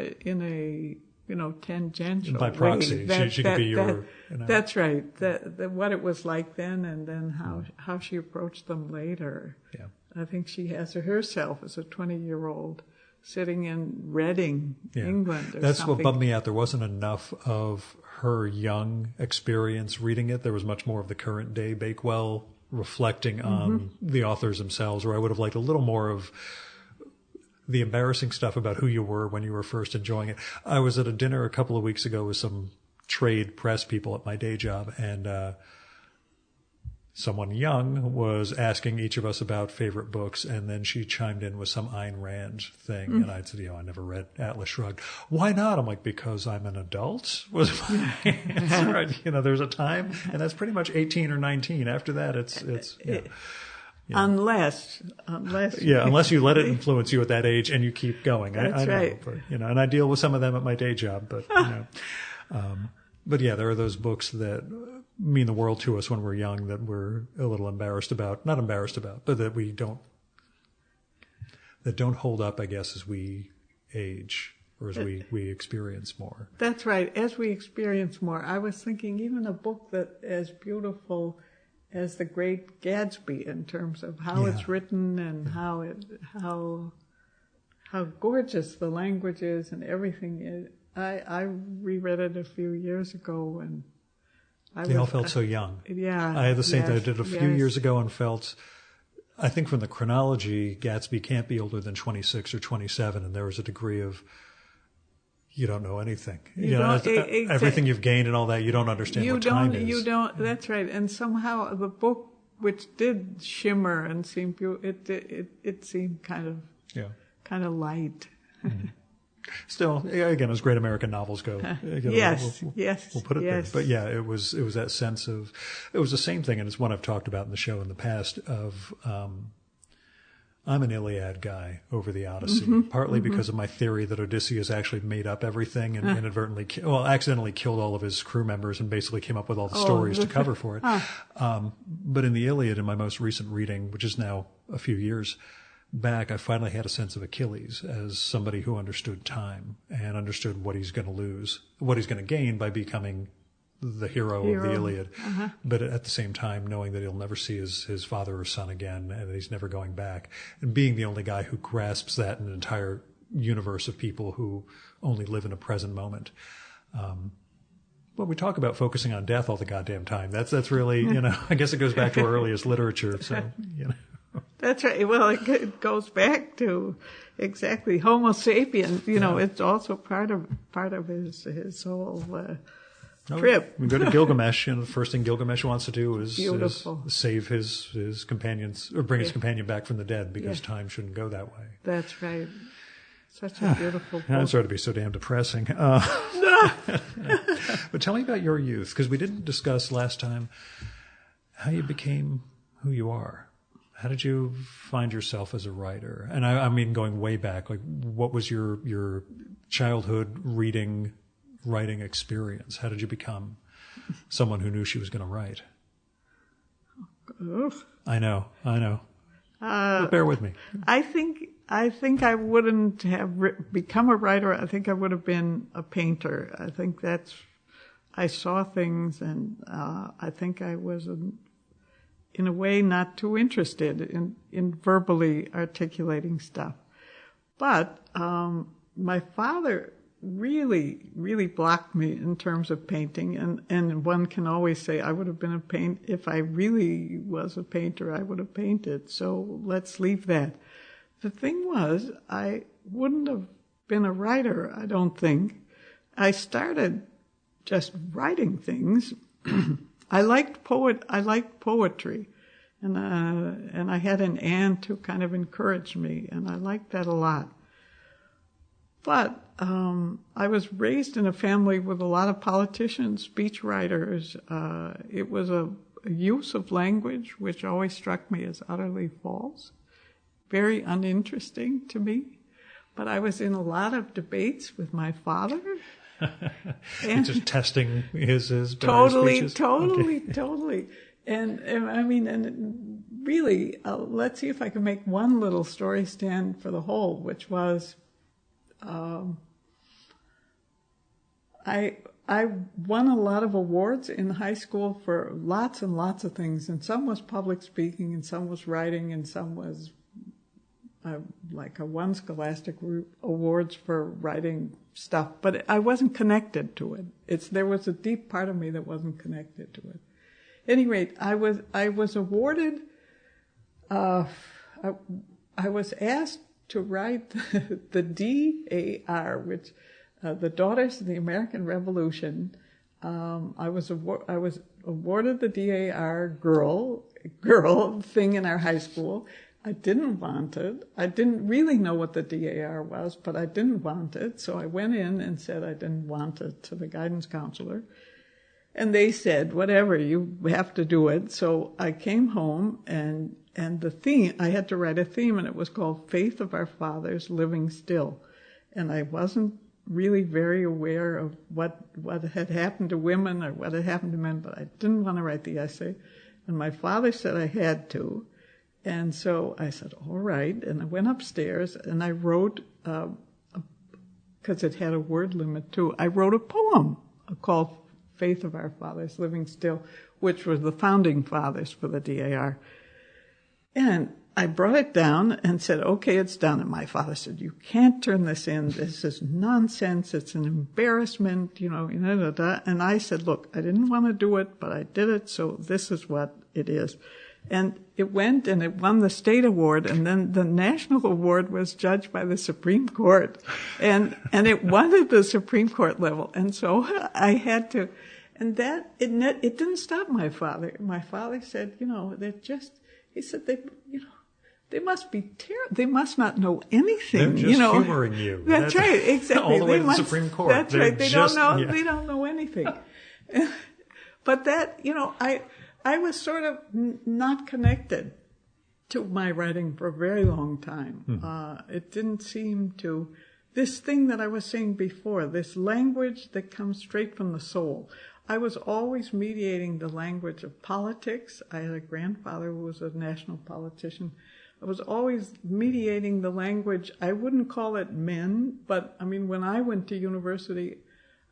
S2: tangential.
S1: By proxy, she could be your...
S2: That's right. What it was like then, and then how she approached them later.
S1: Yeah.
S2: I think she has herself as a 20-year-old sitting in Reading, England.
S1: That's what bummed me out. There wasn't enough of her young experience reading it. There was much more of the current day Bakewell reflecting on the authors themselves, where I would have liked a little more of the embarrassing stuff about who you were when you were first enjoying it. I was at a dinner a couple of weeks ago with some trade press people at my day job, and someone young was asking each of us about favorite books, and then she chimed in with some Ayn Rand thing, and I said, I never read Atlas Shrugged. Why not? I'm like, because I'm an adult, was my answer. There's a time, and that's pretty much 18 or 19. After that, it's
S2: Unless
S1: you let it influence you at that age and you keep going.
S2: That's
S1: I know,
S2: right.
S1: But, and I deal with some of them at my day job, but but yeah, there are those books that mean the world to us when we're young that we're a little not embarrassed about, but that don't hold up, I guess, as we age or as we experience more.
S2: That's right. As we experience more, I was thinking even a book that as beautiful as The Great Gatsby in terms of how it's written and how gorgeous the language is and everything is. I reread it a few years ago, and
S1: they all felt so young.
S2: Yeah.
S1: I had the same thing. I did a few years ago and felt, I think from the chronology, Gatsby can't be older than 26 or 27, and there was a degree of, you don't know anything. Everything you've gained and all that, you don't understand what time is.
S2: You don't. That's right. And somehow the book, which did shimmer and seem it seemed kind of light.
S1: Mm-hmm. Still, again, as great American novels go,
S2: yes,
S1: we'll put it there. But yeah, it was that sense of, it was the same thing, and it's one I've talked about in the show in the past. Of I'm an Iliad guy over the Odyssey, partly because of my theory that Odysseus actually made up everything and inadvertently, accidentally killed all of his crew members and basically came up with all the stories to cover for it. But in the Iliad, in my most recent reading, which is now a few years back, I finally had a sense of Achilles as somebody who understood time and understood what he's going to lose, what he's going to gain by becoming the hero of the Iliad. But at the same time, knowing that he'll never see his father or son again and that he's never going back, and being the only guy who grasps that in an entire universe of people who only live in a present moment. Well, we talk about focusing on death all the goddamn time. That's really, I guess it goes back to our earliest literature. So,
S2: That's right. Well, it goes back to exactly Homo sapiens. It's also part of his whole trip.
S1: We go to Gilgamesh, the first thing Gilgamesh wants to do is save his companions or bring his companion back from the dead because time shouldn't go that way.
S2: That's right. Such a beautiful book.
S1: I'm sorry to be so damn depressing. But tell me about your youth, because we didn't discuss last time how you became who you are. How did you find yourself as a writer? And I mean, going way back, like what was your childhood writing experience? How did you become someone who knew she was going to write? I know. But bear with me.
S2: I think I wouldn't have become a writer. I think I would have been a painter. I think I saw things, and I think I was in a way not too interested in verbally articulating stuff. But my father really, really blocked me in terms of painting, and one can always say I would have been if I really was a painter, I would have painted. So let's leave that. The thing was, I wouldn't have been a writer, I don't think. I started just writing things. I liked poetry, and I had an aunt who kind of encouraged me, and I liked that a lot. But I was raised in a family with a lot of politicians, speechwriters. It was a use of language which always struck me as utterly false, very uninteresting to me. But I was in a lot of debates with my father.
S1: And just testing his
S2: totally. And I mean, and really, let's see if I can make one little story stand for the whole, which was I won a lot of awards in high school for lots and lots of things, and some was public speaking, and some was writing, and some was I won Scholastic awards for writing stuff, but I wasn't connected to it. There was a deep part of me that wasn't connected to it. At any rate, I was awarded. I was asked to write the DAR, which the Daughters of the American Revolution. I was awarded the DAR girl thing in our high school. I didn't want it. I didn't really know what the DAR was, but I didn't want it. So I went in and said I didn't want it to the guidance counselor. And they said, whatever, you have to do it. So I came home and the theme, I had to write a theme, and it was called Faith of Our Fathers Living Still. And I wasn't really very aware of what had happened to women or what had happened to men, but I didn't want to write the essay. And my father said I had to. And so I said, all right. And I went upstairs and I wrote, because it had a word limit too, I wrote a poem called Faith of Our Fathers Living Still, which were the founding fathers for the DAR. And I brought it down and said, okay, it's done. And my father said, you can't turn this in. This is nonsense. It's an embarrassment, And I said, look, I didn't want to do it, but I did it, so this is what it is. And it went and it won the state award, and then the national award was judged by the Supreme Court. And it won at the Supreme Court level. And so I had to, and that, it didn't stop my father. My father said, he said, they must be terrible. They must not know anything.
S1: They're just humoring you.
S2: That's right, exactly.
S1: All the way to the Supreme Court.
S2: That's right. They don't know anything. But that, I was sort of not connected to my writing for a very long time. It didn't seem to, this thing that I was saying before, this language that comes straight from the soul. I was always mediating the language of politics. I had a grandfather who was a national politician. I was always mediating the language. I wouldn't call it men, but I mean, when I went to university,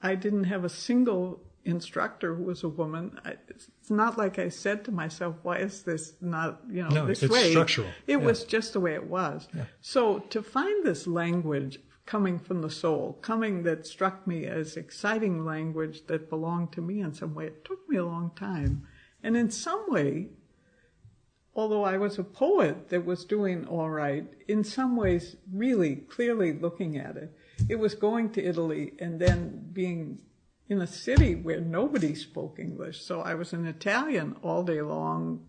S2: I didn't have a single instructor who was a woman. It's not like I said to myself, why is this not, this way?
S1: It's structural.
S2: It was just the way it was.
S1: Yeah.
S2: So to find this language coming from the soul, that struck me as exciting language that belonged to me in some way, it took me a long time. And in some way, although I was a poet that was doing all right, in some ways really clearly looking at it, it was going to Italy and then being in a city where nobody spoke English. So I was in Italian all day long,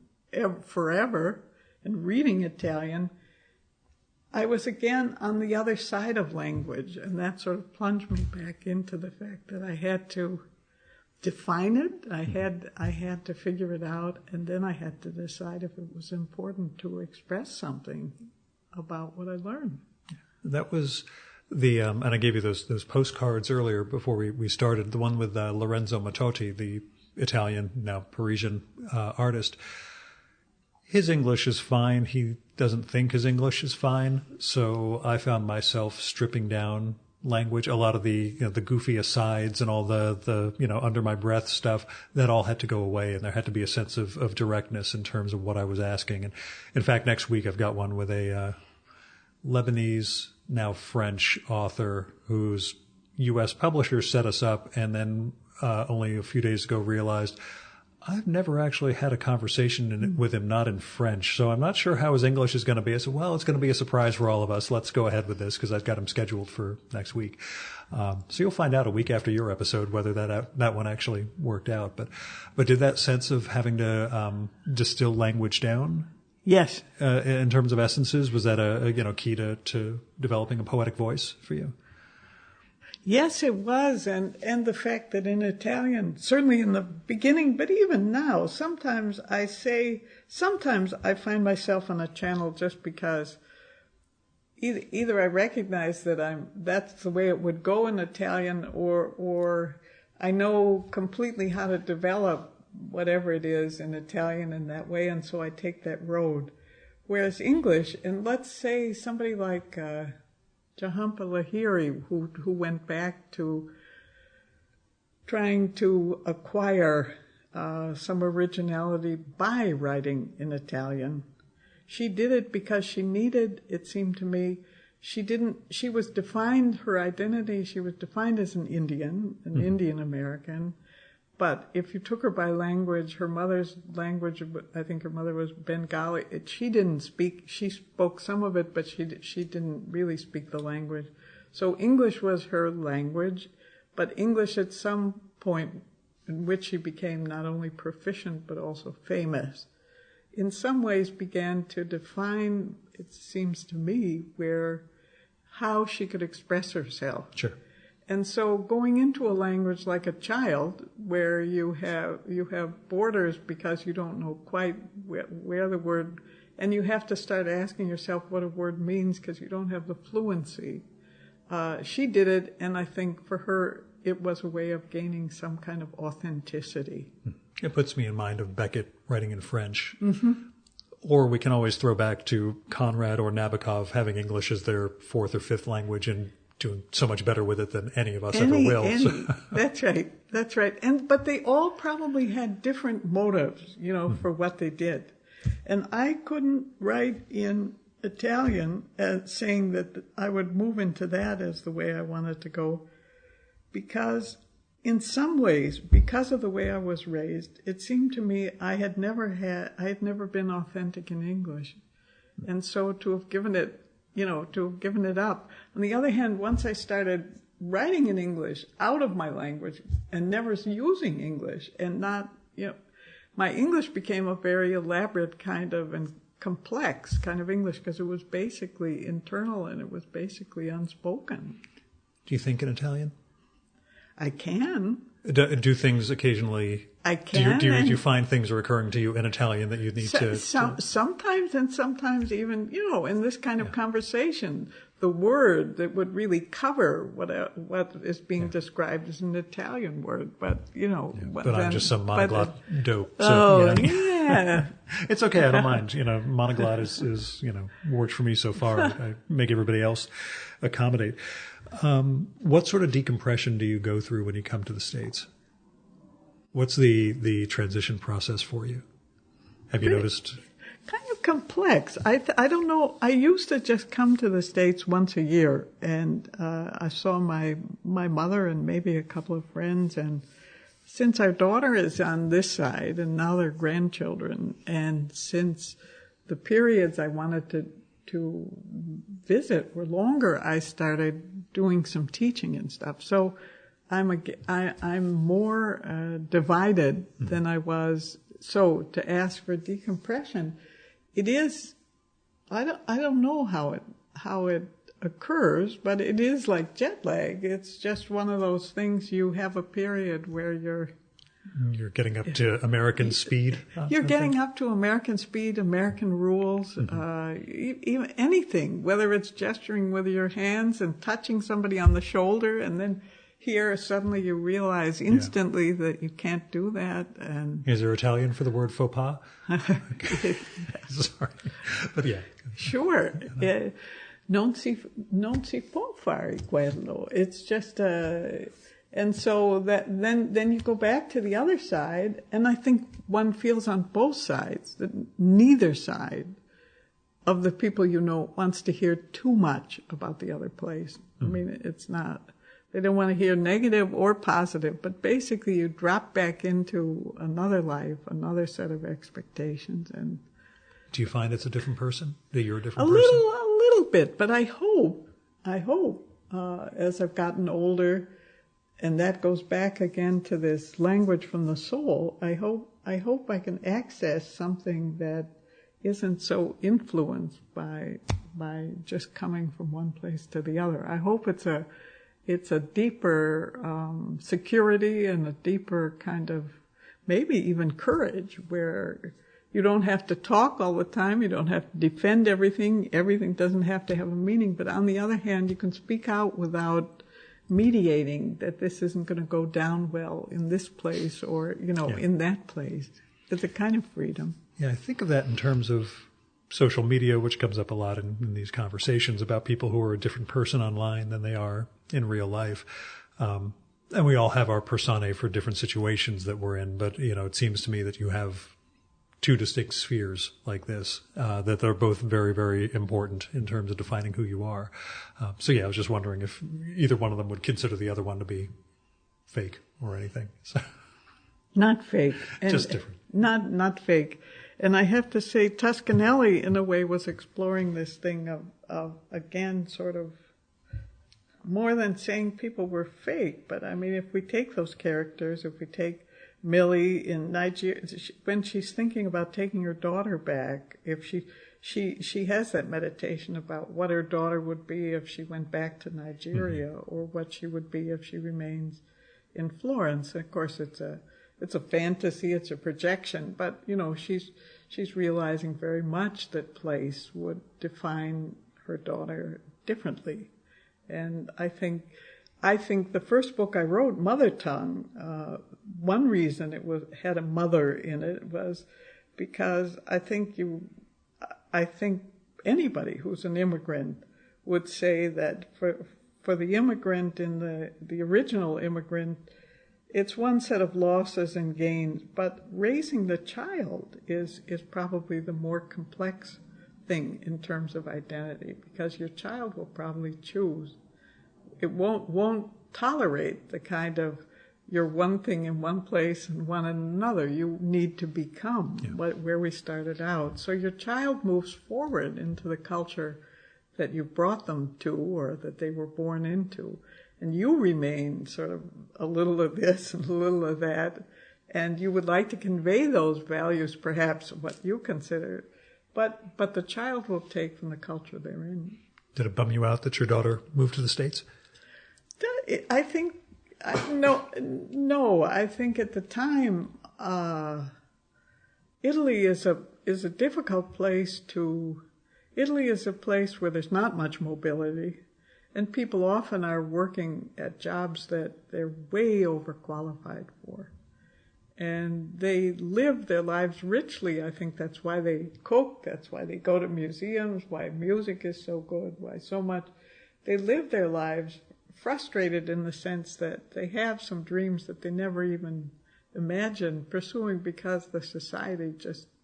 S2: forever, and reading Italian. I was again on the other side of language, and that sort of plunged me back into the fact that I had to define it. I had to figure it out, and then I had to decide if it was important to express something about what I learned.
S1: That was and I gave you those postcards earlier before we started, the one with Lorenzo Mattotti, the Italian, now Parisian artist. His English is fine. He doesn't think his English is fine. So I found myself stripping down language, a lot of the goofy asides and all the under my breath stuff, that all had to go away, and there had to be a sense of directness in terms of what I was asking. And in fact, next week I've got one with a Lebanese, now French author whose U.S. publisher set us up, and then only a few days ago realized I've never actually had a conversation with him not in French, so I'm not sure how his English is going to be. I said, well, it's going to be a surprise for all of us. Let's go ahead with this because I've got him scheduled for next week. So you'll find out a week after your episode whether that one actually worked out. But did that sense of having to distill language down?
S2: Yes.
S1: In terms of essences, was that a key to developing a poetic voice for you?
S2: Yes, it was, and the fact that in Italian, certainly in the beginning, but even now, sometimes I find myself on a channel just because either I recognize that that's the way it would go in Italian, or I know completely how to develop whatever it is in Italian in that way, and so I take that road. Whereas English, and let's say somebody like Jahampa Lahiri, who went back to trying to acquire some originality by writing in Italian. She did it because she needed, it seemed to me, she was defined, her identity, she was defined as an Indian Indian American. But if you took her by language, her mother's language, I think her mother was Bengali, she didn't speak, she spoke some of it, but she didn't really speak the language. So English was her language, but English at some point in which she became not only proficient but also famous, in some ways began to define, it seems to me, how she could express herself.
S1: Sure.
S2: And so going into a language like a child, where you have borders because you don't know quite where the word, and you have to start asking yourself what a word means because you don't have the fluency. She did it, and I think for her it was a way of gaining some kind of authenticity.
S1: It puts me in mind of Beckett writing in French.
S2: Mm-hmm.
S1: Or we can always throw back to Conrad or Nabokov having English as their fourth or fifth language and doing so much better with it than any of us ever will.
S2: That's right. But they all probably had different motives, for what they did. And I couldn't write in Italian saying that I would move into that as the way I wanted to go, because in some ways, because of the way I was raised, it seemed to me I had never been authentic in English. And so to have given it up. On the other hand, once I started writing in English out of my language and never using English and not, my English became a very elaborate kind of and complex kind of English because it was basically internal and it was basically unspoken.
S1: Do you think in Italian?
S2: I can.
S1: Do things occasionally?
S2: I can.
S1: Do you find things are occurring to you in Italian that you need to?
S2: Sometimes, and sometimes even, in this kind of conversation, the word that would really cover what is being described is an Italian word, but
S1: but I'm just some monoglot dope. So,
S2: yeah.
S1: It's okay. I don't mind. Monoglot is worked for me so far. I make everybody else accommodate. What sort of decompression do you go through when you come to the States? What's the transition process for you? Have you noticed?
S2: Kind of complex. I don't know. I used to just come to the States once a year, and I saw my mother and maybe a couple of friends. And since our daughter is on this side, and now they're grandchildren, and since the periods I wanted to visit were longer, I started doing some teaching and stuff. So I'm more divided than I was. So to ask for decompression, it is, I don't know how it occurs, but it is like jet lag. It's just one of those things. You have a period where you're
S1: getting up to American speed.
S2: You're getting up to American speed, American rules, even anything, whether it's gesturing with your hands and touching somebody on the shoulder, and then here suddenly you realize instantly that you can't do that. And
S1: is there Italian for the word faux pas? Sorry, but yeah,
S2: sure. Non si può fare quello. It's just and so that then you go back to the other side, and I think one feels on both sides that neither side of the people wants to hear too much about the other place. I mean, it's not, they don't want to hear negative or positive, but basically you drop back into another life, another set of expectations. And
S1: do you find it's a different person? That you're a different person?
S2: A little bit, but I hope, as I've gotten older, and that goes back again to this language from the soul, I hope I can access something that isn't so influenced by just coming from one place to the other. I hope it's a deeper security and a deeper kind of maybe even courage, where you don't have to talk all the time, you don't have to defend everything doesn't have to have a meaning, but on the other hand, you can speak out without mediating that this isn't going to go down well in this place or, in that place. It's a kind of freedom.
S1: Yeah, I think of that in terms of social media, which comes up a lot in these conversations about people who are a different person online than they are in real life. And we all have our personae for different situations that we're in, but, it seems to me that you have two distinct spheres like this, that are both very, very important in terms of defining who you are. So I was just wondering if either one of them would consider the other one to be fake or anything. So.
S2: Not fake. And
S1: just different.
S2: Not fake. And I have to say, Tuscan Nellies, in a way, was exploring this thing of again, sort of, more than saying people were fake, but I mean, if we take those characters, if we take Millie in Nigeria, when she's thinking about taking her daughter back, if she has that meditation about what her daughter would be if she went back to Nigeria, or what she would be if she remains in Florence. And of course, it's a fantasy, it's a projection, but she's realizing very much that place would define her daughter differently. And I think the first book I wrote, Mother Tongue, one reason it had a mother in it was because I think anybody who's an immigrant would say that for the immigrant in the original immigrant, it's one set of losses and gains, but raising the child is probably the more complex thing in terms of identity, because your child will probably choose. It won't tolerate the kind of you're one thing in one place and one in another. You need to become where we started out. So your child moves forward into the culture that you brought them to or that they were born into. And you remain sort of a little of this and a little of that. And you would like to convey those values, perhaps what you consider. But the child will take from the culture they're in.
S1: Did it bum you out that your daughter moved to the States?
S2: I think, no. I think at the time, Italy is a difficult place Italy is a place where there's not much mobility, and people often are working at jobs that they're way overqualified for. And they live their lives richly. I think that's why they cook, that's why they go to museums, why music is so good, why so much. They live their lives frustrated in the sense that they have some dreams that they never even imagined pursuing because the society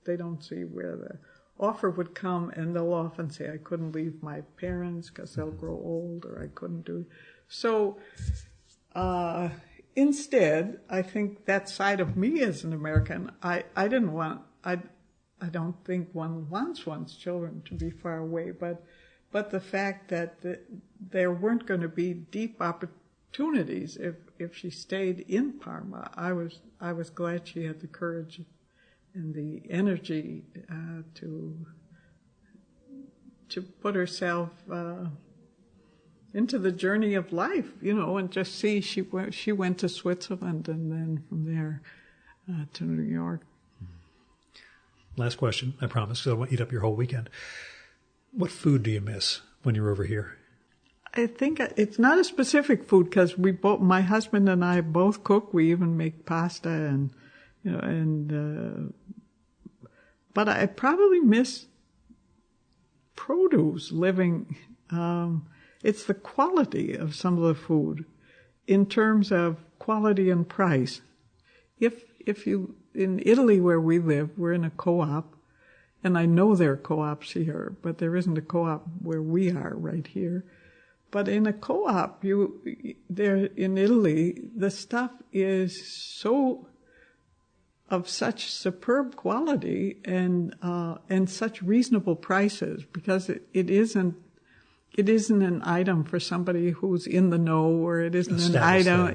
S2: they don't see where the offer would come, and they'll often say, I couldn't leave my parents because they'll grow old, or I couldn't do it. So instead, I think that side of me as an American, I don't think one wants one's children to be far away, but the fact that there weren't going to be deep opportunities if she stayed in Parma, I was glad she had the courage and the energy to put herself into the journey of life, and just see she went to Switzerland and then from there to New York.
S1: Last question, I promise, because I won't eat up your whole weekend. What food do you miss when you're over here?
S2: I think it's not a specific food because my husband and I both cook. We even make pasta but I probably miss produce living. It's the quality of some of the food in terms of quality and price. If you, in Italy where we live, we're in a co-op, and I know there are co-ops here, but there isn't a co-op where we are right here. But in a co-op, there in Italy, the stuff is so of such superb quality and such reasonable prices, because it isn't an item for somebody who's in the know, or it isn't an item,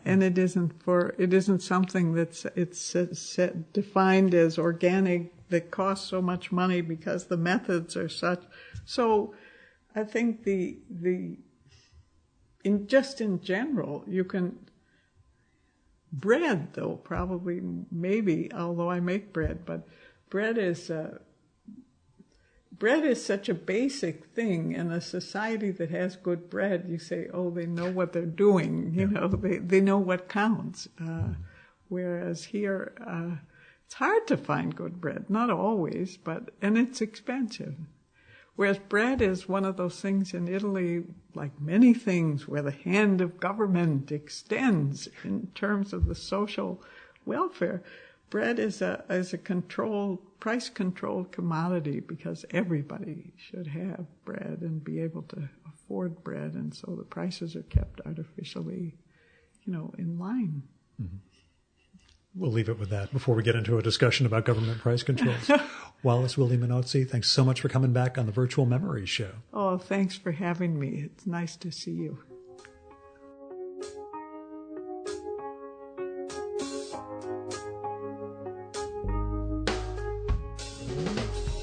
S2: and it isn't something it's defined as organic that costs so much money because the methods are such. So I think in general, you can. Bread, though, probably, maybe, although I make bread, but bread is such a basic thing. In a society that has good bread, you say, oh, they know what they're doing, they know what counts. Whereas here, it's hard to find good bread, not always, and it's expensive. Whereas bread is one of those things in Italy, like many things, where the hand of government extends in terms of the social welfare. Bread is a price-controlled commodity because everybody should have bread and be able to afford bread, and so the prices are kept artificially, in line.
S1: Mm-hmm. We'll leave it with that before we get into a discussion about government price controls. Wallis Wilde-Menozzi, thanks so much for coming back on the Virtual Memories Show.
S2: Oh, thanks for having me. It's nice to see you.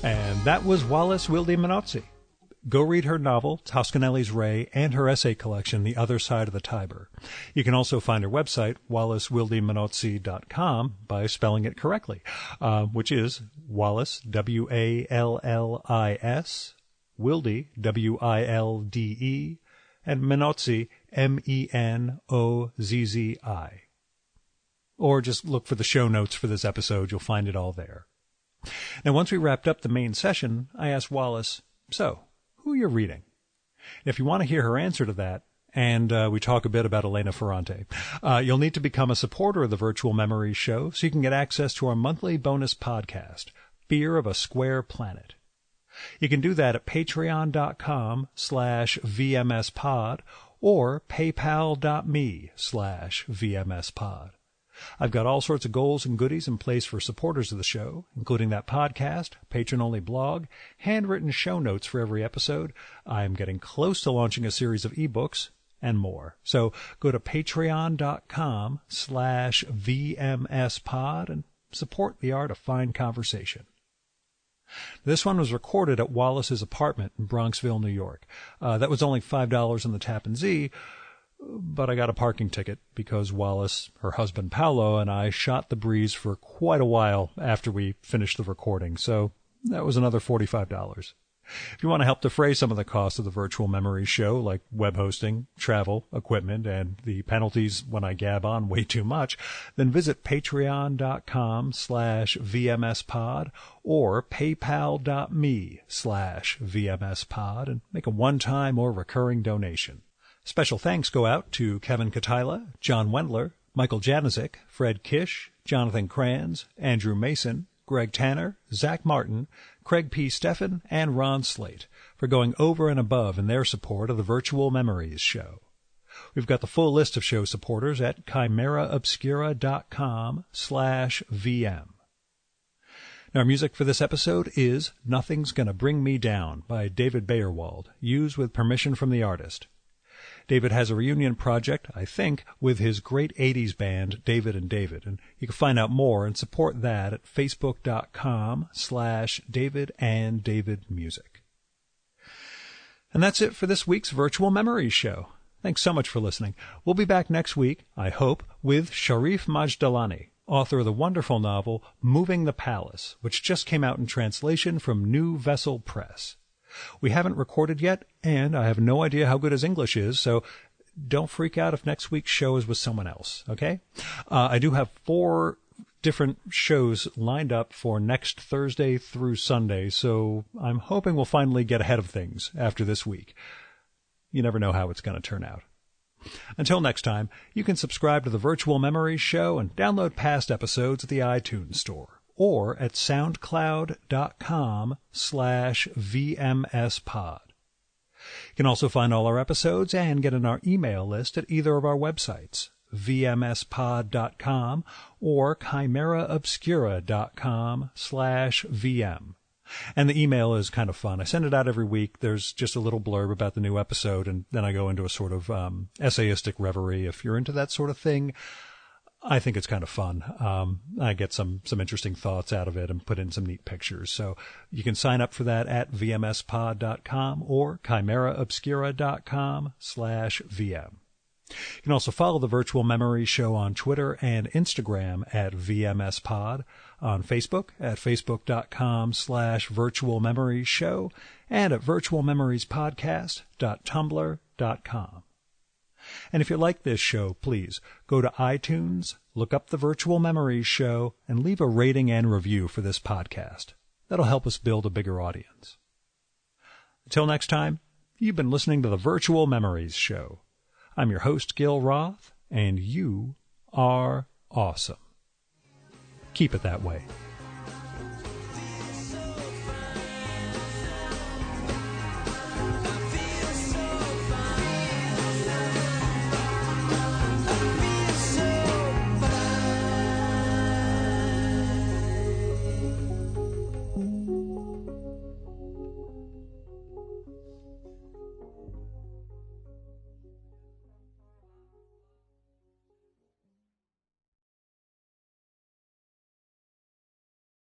S1: And that was Wallis Wilde-Menozzi. Go read her novel, Tuscan Nellies Ray, and her essay collection, The Other Side of the Tiber. You can also find her website, walliswildemenozzi.com, by spelling it correctly, which is Wallis, W-A-L-L-I-S, Wilde, W-I-L-D-E, and Menozzi, M-E-N-O-Z-Z-I. Or just look for the show notes for this episode. You'll find it all there. Now, once we wrapped up the main session, I asked Wallis, so, who you're reading? If you want to hear her answer to that, and we talk a bit about Elena Ferrante, you'll need to become a supporter of the Virtual Memories Show so you can get access to our monthly bonus podcast, Fear of a Square Planet. You can do that at patreon.com/VMSpod or paypal.me/VMSpod. I've got all sorts of goals and goodies in place for supporters of the show, including that podcast, patron-only blog, handwritten show notes for every episode. I'm getting close to launching a series of ebooks, and more. So go to patreon.com/VMSpod and support the art of fine conversation. This one was recorded at Wallis's apartment in Bronxville, New York. That was only $5 on the Tappan Zee, but I got a parking ticket because Wallis, her husband Paolo, and I shot the breeze for quite a while after we finished the recording, so that was another $45. If you want to help defray some of the costs of the Virtual Memories Show, like web hosting, travel, equipment, and the penalties when I gab on way too much, then visit patreon.com/VMSpod or paypal.me/VMSpod and make a one-time or recurring donation. Special thanks go out to Kevin Katila, John Wendler, Michael Janizik, Fred Kish, Jonathan Kranz, Andrew Mason, Greg Tanner, Zach Martin, Craig P. Steffen, and Ron Slate for going over and above in their support of the Virtual Memories Show. We've got the full list of show supporters at chimeraobscura.com/VM. Now, our music for this episode is Nothing's Gonna Bring Me Down by David Bayerwald, used with permission from the artist. David has a reunion project, I think, with his great 80s band, David and David, and you can find out more and support that at facebook.com/DavidandDavidMusic. And that's it for this week's Virtual Memories Show. Thanks so much for listening. We'll be back next week, I hope, with Sharif Majdalani, author of the wonderful novel Moving the Palace, which just came out in translation from New Vessel Press. We haven't recorded yet, and I have no idea how good his English is, so don't freak out if next week's show is with someone else, okay? I do have 4 different shows lined up for next Thursday through Sunday, so I'm hoping we'll finally get ahead of things after this week. You never know how it's going to turn out. Until next time, you can subscribe to the Virtual Memories Show and download past episodes at the iTunes Store, or at soundcloud.com/VMSpod. You can also find all our episodes and get on our email list at either of our websites, vmspod.com or chimeraobscura.com/VM. And the email is kind of fun. I send it out every week. There's just a little blurb about the new episode, and then I go into a sort of essayistic reverie. If you're into that sort of thing, I think it's kind of fun. I get some interesting thoughts out of it and put in some neat pictures. So you can sign up for that at vmspod.com or chimeraobscura.com/VM. You can also follow the Virtual Memories Show on Twitter and Instagram at VMSpod, on Facebook at facebook.com/virtualmemoriesshow, and at virtualmemoriespodcast.tumblr.com. And if you like this show, please go to iTunes, look up the Virtual Memories Show, and leave a rating and review for this podcast. That'll help us build a bigger audience. Till next time, you've been listening to the Virtual Memories Show. I'm your host, Gil Roth, and you are awesome. Keep it that way.